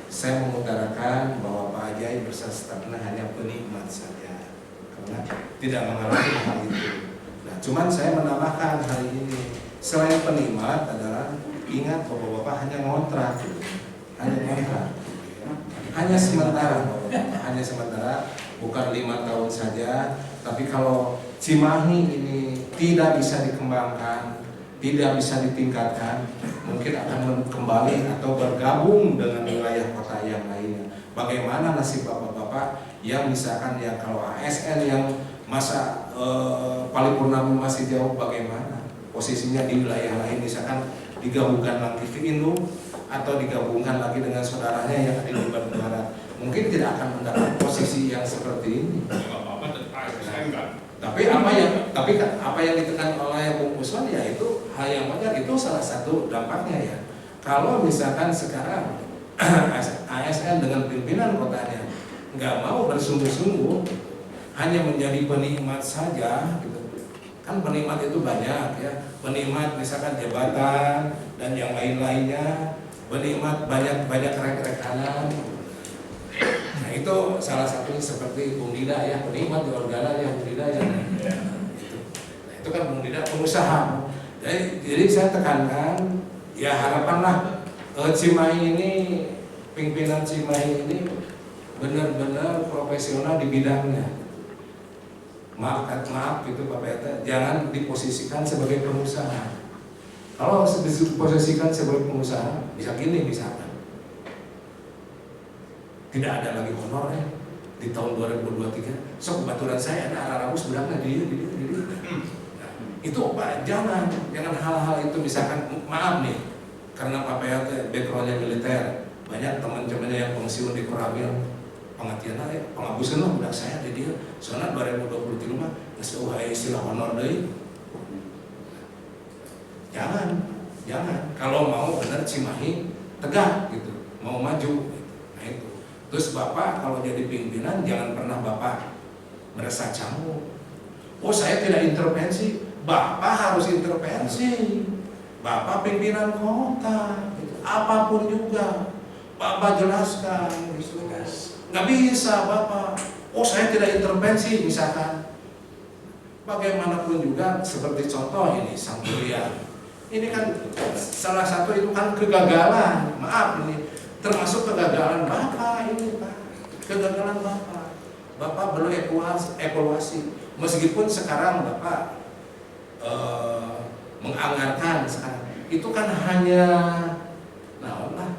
saya mengutarakan bahwa Pak Ajay bersama hanya penikmat saja, karena tidak mengalami hal itu. Nah, cuman saya menambahkan hari ini, selain penikmat adalah ingat bapak-bapak hanya ngontrak, hanya sementara, bukan 5 tahun saja. Tapi kalau Cimahi ini tidak bisa dikembangkan, tidak bisa ditingkatkan, mungkin akan kembali atau bergabung dengan wilayah kota yang lainnya. Bagaimana nasib bapak-bapak yang misalkan ya kalau ASN yang masa paripurna masih jauh, bagaimana posisinya di wilayah lain, misalkan digabungkan lagi ke Indo atau digabungkan lagi dengan saudaranya yang ada di Bandung Barat, mungkin tidak akan mendapat posisi yang seperti ini. Tapi apa yang ditekan oleh Bung Usman ya itu hal yang wajar, itu salah satu dampaknya ya. Kalau misalkan sekarang ASN dengan pimpinan kotanya nggak mau bersungguh-sungguh, hanya menjadi penikmat saja gitu. Kan penikmat itu banyak ya, penikmat misalkan jabatan dan yang lain-lainnya, penikmat banyak rek-rekanan. Nah itu salah satunya seperti Bung Dida ya, penikmat di organa ya Bung Dida ya. Nah itu kan Bung Dida pengusaha. Jadi saya tekankan ya, harapanlah Cimahi ini, pimpinan Cimahi ini benar-benar profesional di bidangnya. maaf gitu Pak PT, jangan diposisikan sebagai pengusaha. Kalau diposisikan sebagai pengusaha, bisa gini misalkan, tidak ada lagi honornya di tahun 2023. So kebetulan saya ada arah-arabus bilangnya di. Nah, itu Pak, jangan hal-hal itu misalkan, maaf nih, karena Pak PT backgroundnya militer, banyak teman-temannya yang pensiun di Koramil, pengertian aja, pengabusan lah budak saya di dia. Soalnya 2023 mah ngasih istilah honor deh. Jangan. Kalau mau benar Cimahi tegak gitu, mau maju. Nah itu. Terus Bapak kalau jadi pimpinan jangan pernah Bapak merasa campur. Oh saya tidak intervensi, Bapak harus intervensi. Bapak pimpinan kota, gitu. Apapun juga, Bapak jelaskan. Gitu. Nggak bisa Bapak. Oh saya tidak intervensi misalkan. Bagaimanapun juga seperti contoh ini Sang Kuliah. Ini kan salah satu itu kan kegagalan, maaf ini termasuk kegagalan Bapak ini Pak, kegagalan Bapak. Bapak perlu evaluasi, meskipun sekarang Bapak menganggarkan sekarang, itu kan hanya, nah lah,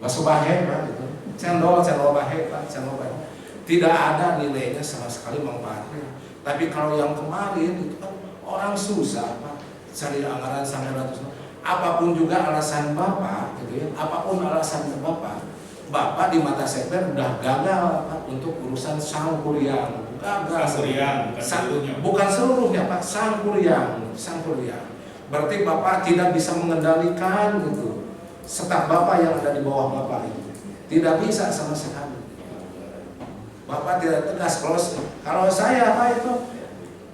bakso bahe Pak, gitu. Cendol bahe Pak, cendol bahe. Tidak ada nilainya sama sekali manfaatnya. Tapi kalau yang kemarin itu kan orang susah Pak. Cari anggaran sampai ratusan, apapun juga alasan Bapak, gitu ya, apapun alasan Bapak di mata sekber udah gagal Pak untuk urusan Sangkuriang, gagal. Bukan seluruhnya Pak, Sangkuriang. Berarti Bapak tidak bisa mengendalikan gitu staf Bapak yang ada di bawah Bapak itu, tidak bisa sama sekali. Bapak tidak tegas. Kalau saya Pak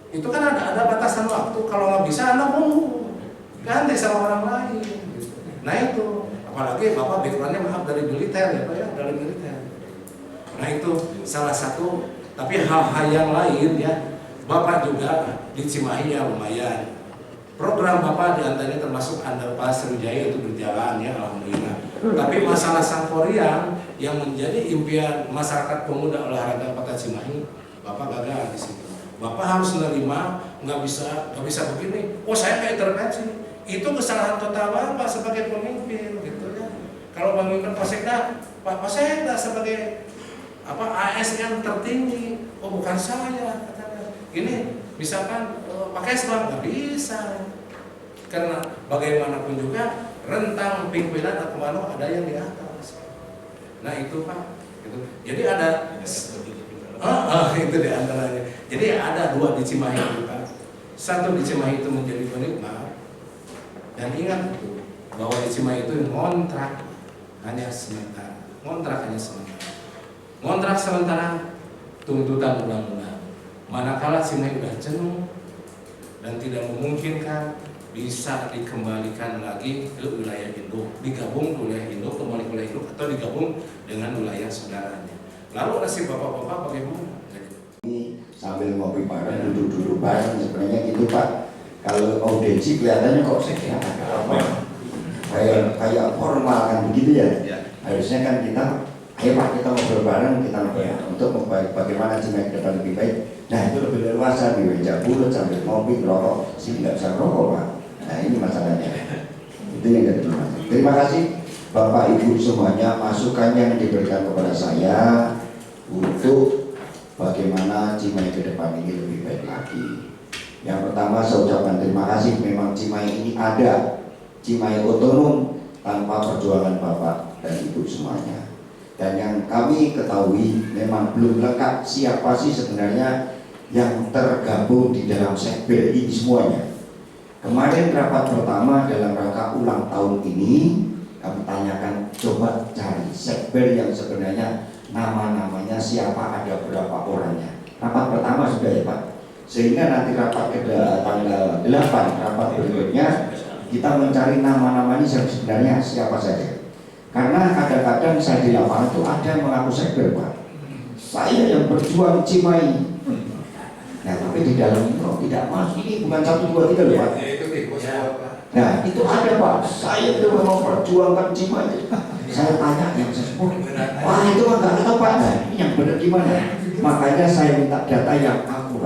itu kan ada batasan waktu, kalau nggak bisa Anda mau ganti sama orang lain. Nah itu, apalagi Bapak backgroundnya maaf dari militer ya Pak ya, dari militer. Nah itu salah satu, tapi hal-hal yang lain ya, Bapak juga di Cimahi ya lumayan. Program Bapak diantaranya termasuk underpass Sriwijaya itu berjalan ya, alhamdulillah. Tapi masalah Sangkuriang yang menjadi impian masyarakat pemuda olahraga Kota Cimahi, Bapak gagal di sini. Bapak harus menerima, nggak bisa begini. Oh saya nggak intervensi, itu kesalahan total Bapak sebagai pemimpin, gitu ya. Kalau pemimpin Pak Sekda sebagai ASN tertinggi, oh bukan saya, katanya. Ini misalkan pakai selang nggak bisa, karena bagaimanapun juga rentang pimpinan atau mana ada yang di atas. Nah itu Pak, gitu. Jadi ada. Itu di antaranya. Jadi ada dua di Cimahi kita. Satu di Cimahi itu menjadi penikmat. Dan ingat bahwa di Cimahi itu kontrak hanya sementara. Kontrak sementara tuntutan undang-undang. Manakala Cimahi sudah jenuh dan tidak memungkinkan, bisa dikembalikan lagi ke wilayah induk, digabung ke wilayah induk, kembali ke wilayah induk, atau digabung dengan wilayah saudaranya. Lalu nasib bapak-bapak bagaimana? Ini sambil ngopi bareng, duduk-duduk bareng sebenarnya gitu Pak. Kalau audiensi kelihatannya kok kayak formal kan begitu ya. Harusnya kan kita, ayo Pak kita ngobrol bareng, kita ngobrol untuk bagaimana Cimahi ke depan lebih baik. Nah itu lebih leluasa di meja bulut sambil ngopi, rokok, sih nggak bisa rokok Pak. Nah ini masalahnya. Itu yang dari terima kasih Bapak Ibu semuanya, masukannya yang diberikan kepada saya untuk bagaimana Cimahi ke depan ini lebih baik lagi. Yang pertama saya ucapkan terima kasih, memang Cimahi ini ada, Cimahi otonom tanpa perjuangan Bapak dan Ibu semuanya. Dan yang kami ketahui memang belum lengkap siapa sih sebenarnya yang tergabung di dalam sekber ini semuanya. Kemarin rapat pertama dalam rangka ulang tahun ini, kami tanyakan, coba cari sekber yang sebenarnya nama-namanya siapa, ada berapa orangnya. Rapat pertama sudah ya Pak, sehingga nanti rapat tanggal 8, rapat berikutnya kita mencari nama-namanya yang sebenarnya siapa saja. Karena kadang-kadang saya di lapangan itu ada yang mengaku sekber Pak, saya yang berjuang Cimahi. Nah tapi di dalam itu tidak masuk, ini bukan 1, 2, 3 loh Pak. Nah itu ada Pak, saya itu memang perjuangkan Cimahi. Saya tanya yang sesepuh, wah itu nggak tahu Pak, nah, ini yang benar gimana? Makanya saya minta data yang akurat.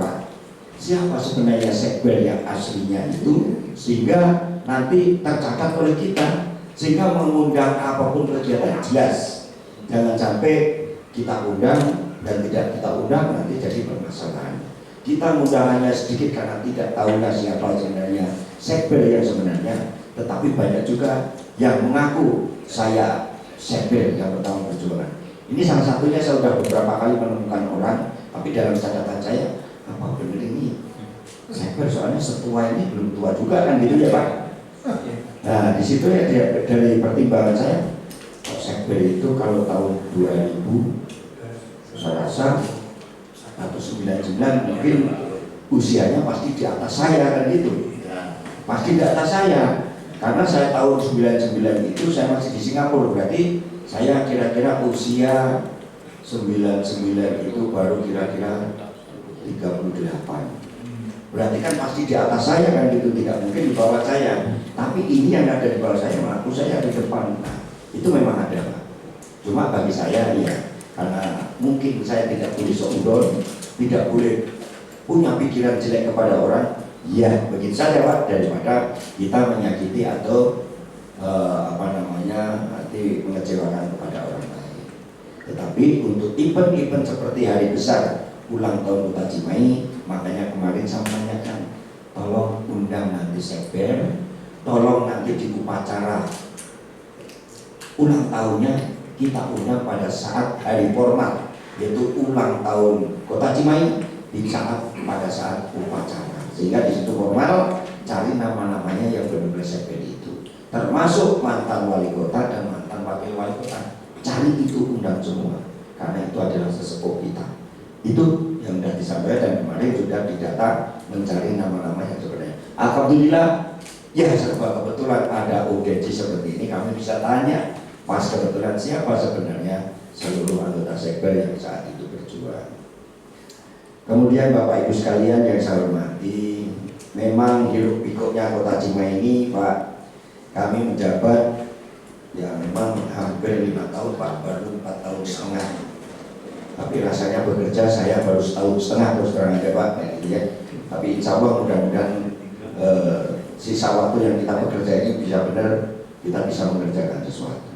siapa sebenarnya sekber yang aslinya itu, sehingga nanti tercatat oleh kita, sehingga mengundang apapun kegiatan jelas. Jangan sampai kita undang dan tidak kita undang nanti jadi permasalahan. Kita undang hanya sedikit karena tidak tahu siapa sebenarnya sekber yang sebenarnya, tetapi banyak juga yang mengaku saya sekber yang pertama perjuangan. Ini salah satunya. Saya sudah beberapa kali menemukan orang, tapi dalam catatan saya, apa benar ini sekber, soalnya setua ini belum tua juga kan gitu ya Pak. Nah di situ ya dari pertimbangan saya, sekber itu kalau tahun 2000 saya rasa atau 99 mungkin usianya pasti di atas saya kan gitu. Pasti di atas saya, karena saya tahun 99 itu saya masih di Singapura, berarti saya kira-kira usia 99 itu baru kira-kira 38. Berarti kan pasti di atas saya kan gitu, tidak mungkin di bawah saya. Tapi ini yang ada di bawah saya, mengaku saya di depan. Nah, itu memang ada Pak. Cuma bagi saya ya, karena mungkin saya tidak boleh sombong, tidak boleh punya pikiran jelek kepada orang, ya begitu saja Pak, daripada kita menyakiti atau nanti mengecewakan kepada orang lain. Tetapi untuk event-event seperti hari besar ulang tahun Kota Cimahi, makanya kemarin saya menanyakan, tolong undang nanti sekber, tolong nanti di upacara ulang tahunnya kita undang pada saat hari formal, yaitu ulang tahun Kota Cimahi pada saat upacara, sehingga di situ formal cari nama-namanya yang benar-benar sekber itu, termasuk mantan wali kota dan mantan wakil wali kota, cari itu undang semua, karena itu adalah sesepuh kita. Itu yang sudah disampaikan dan kemarin sudah didata mencari nama-nama yang sebenarnya. Alhamdulillah ya, serba kebetulan ada urgensi seperti ini, kami bisa tanya pas kebetulan siapa sebenarnya seluruh anggota sekber yang saat itu berjuang. Kemudian Bapak Ibu sekalian yang saya hormati, memang hiruk pikuknya Kota Cimahi ini Pak, kami menjabat ya memang hampir 5 tahun Pak, baru 4 tahun setengah. Tapi rasanya bekerja saya baru setahun setengah terus terang aja Pak, ya. Tapi insya Allah mudah-mudahan sisa waktu yang kita bekerja ini bisa benar, kita bisa mengerjakan sesuatu.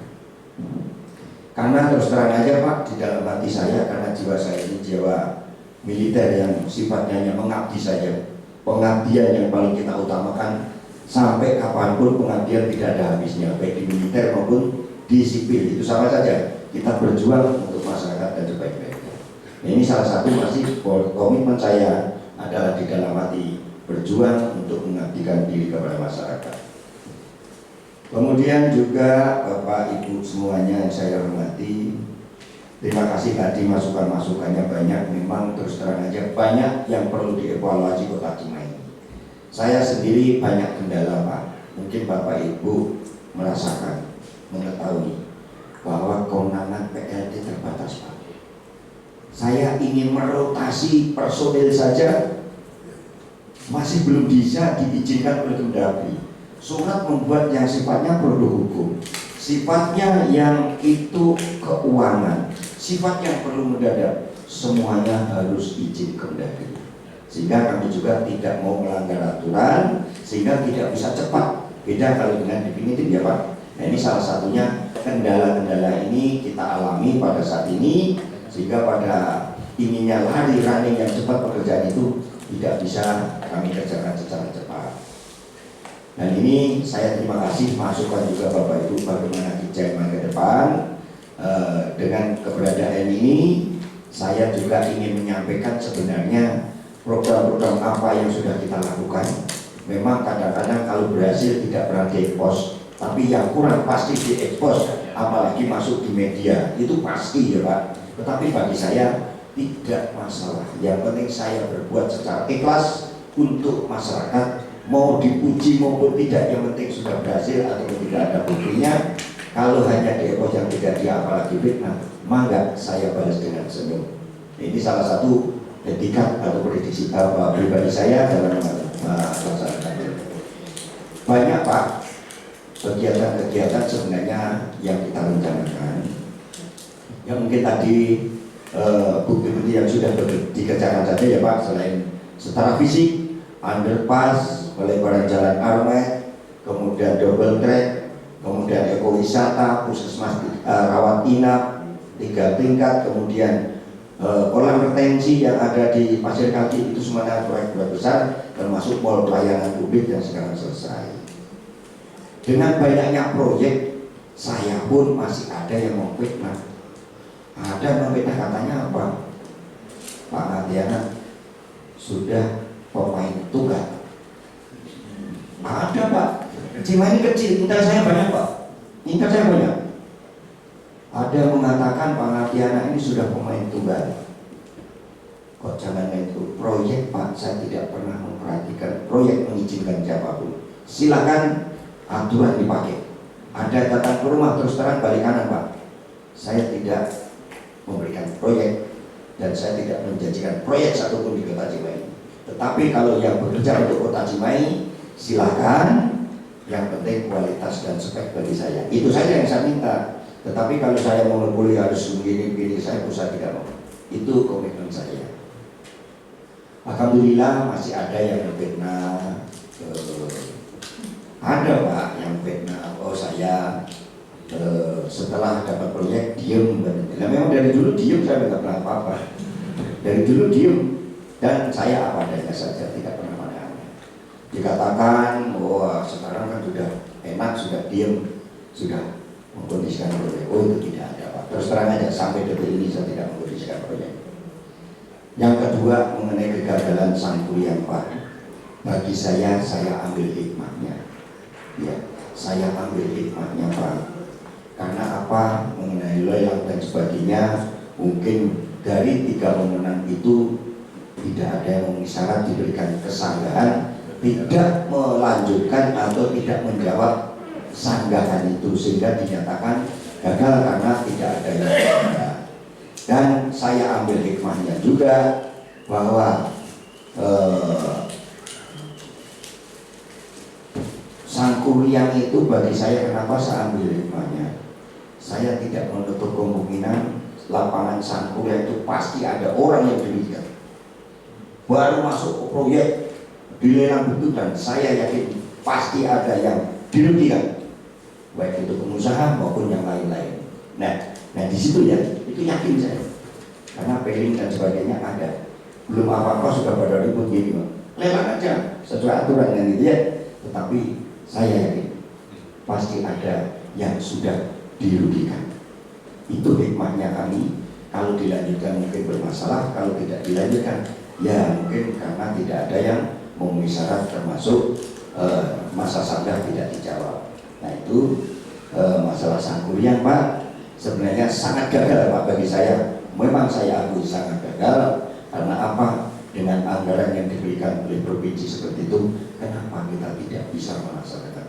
Karena terus terang aja Pak, di dalam hati saya, karena jiwa saya ini jiwa militer yang sifatnya hanya mengabdi saja, pengabdian yang paling kita utamakan, sampai kapanpun pengabdian tidak ada habisnya, baik di militer maupun di sipil, itu sama saja, kita berjuang untuk masyarakat dan sebaik-baiknya. Ini salah satu masih komitmen saya adalah di dalam hati berjuang untuk mengabdikan diri kepada masyarakat. Kemudian juga Bapak Ibu semuanya yang saya hormati, terima kasih tadi masukan-masukannya banyak, memang terus terang aja banyak yang perlu dievaluasi Kota Cimahi. Saya sendiri banyak kendala Pak, mungkin Bapak Ibu merasakan, mengetahui bahwa kewenangan PLT terbatas Pak. Saya ingin merotasi personil saja masih belum bisa diizinkan oleh Kemdagri. Surat membuat yang sifatnya produk hukum, sifatnya yang itu keuangan, sifat yang perlu mendadak, semuanya harus izin Kemdagri. Sehingga kami juga tidak mau melanggar aturan, sehingga tidak bisa cepat. Beda kalau dengan definitif ya Pak. Nah ini salah satunya kendala-kendala ini kita alami pada saat ini, sehingga pada inginnya lari running yang cepat pekerjaan itu tidak bisa kami kerjakan secara cepat. Dan ini saya terima kasih masukan juga Bapak Ibu bagaimana Cimahi ke depan. Dengan keberadaan ini saya juga ingin menyampaikan sebenarnya program-program apa yang sudah kita lakukan. Memang kadang-kadang kalau berhasil tidak pernah diekspos, tapi yang kurang pasti diekspos, apalagi masuk di media, itu pasti ya Pak. Tetapi bagi saya tidak masalah, yang penting saya berbuat secara ikhlas untuk masyarakat, mau dipuji maupun tidak, yang penting sudah berhasil atau tidak ada buktinya. Kalau hanya diekspos yang tidak dia apalagi fitnah, maka saya balas dengan senyum. Ini salah satu etika atau prediksi pribadi saya dalam melaksanakan. Banyak Pak kegiatan-kegiatan sebenarnya yang kita rencanakan, yang mungkin tadi bukti-bukti yang sudah dikerjakan saja ya Pak, selain secara fisik, underpass, pelebaran jalan Armet, kemudian double track, kemudian ekowisata, puskesmas rawat inap 3 tingkat, kemudian kolam retensi yang ada di Pasir Kaki, itu semuanya proyek-proyek besar, termasuk mall pelayanan publik yang sekarang selesai. Dengan banyaknya proyek, saya pun masih ada yang memfitnah. Ada memfitnah, katanya apa? Pak Madiana sudah pemain tunggal. Ada Pak, Cimahi kecil, intel saya banyak Pak, intel saya banyak. Ada mengatakan Pak Madiana ini sudah pemain tunggal. Kok jangan itu proyek Pak, saya tidak pernah memperhatikan proyek mengizinkan siapapun. Silakan aturan dipakai. Ada datang ke rumah terus terang balik kanan Pak. Saya tidak memberikan proyek dan saya tidak menjanjikan proyek satupun di Kota Cimahi. Tetapi kalau yang bekerja untuk Kota Cimahi, silakan. Yang penting kualitas dan spek bagi saya. Itu saja yang saya minta. Tetapi kalau saya monopoli harus begini-begini, saya tidak mau. Itu komitmen saya. Alhamdulillah masih ada yang fitnah. Ada Pak yang fitnah. Oh saya setelah dapat proyek diem. Nah, memang dari dulu diem, saya tidak pernah apa-apa. Dari dulu diem dan saya apa adanya saja, tidak pernah mana-mana. Dikatakan, oh sekarang kan sudah enak, sudah diem, sudah mengkondisikan proyek. Oh itu tidak ada Pak. Terus terang aja sampai detik ini saya tidak mengkondisikan proyek. Yang kedua mengenai kegagalan Sangkuriang Pak, bagi saya ambil hikmahnya. Ya, saya ambil hikmahnya Pak. Karena apa? Mengenai lelang dan sebagainya, mungkin dari 3 pemenang itu tidak ada yang memenuhi syarat diberikan kesanggahan, tidak melanjutkan atau tidak menjawab sanggahan itu sehingga dinyatakan gagal karena tidak ada yang ada. Dan saya ambil hikmahnya juga bahwa Sangkuriang itu bagi saya, kenapa saya ambil hikmahnya? Saya tidak menutup kemungkinan lapangan Sangkuriang itu pasti ada orang yang demikian. Baru masuk ke proyek dilelang betul dan saya yakin pasti ada yang dirugikan, baik itu pengusaha maupun yang lain-lain. Nah di situ ya, itu yakin saya. Karena pailing dan sebagainya ada. Belum apa-apa sudah pada ribut gini, lelang aja sesuai aturan yang gitu ya. Tetapi saya yakin pasti ada yang sudah dirugikan. Itu hikmahnya kami. Kalau dilanjutkan mungkin bermasalah, kalau tidak dilanjutkan ya mungkin karena tidak ada yang memenuhi syarat, termasuk masa sanggah tidak dijawab. Nah itu masalah Sangkuriang Pak, sebenarnya sangat gagal Pak bagi saya. Memang saya akui sangat gagal. Karena apa? Dengan anggaran yang diberikan oleh provinsi seperti itu, kenapa kita tidak bisa melaksanakan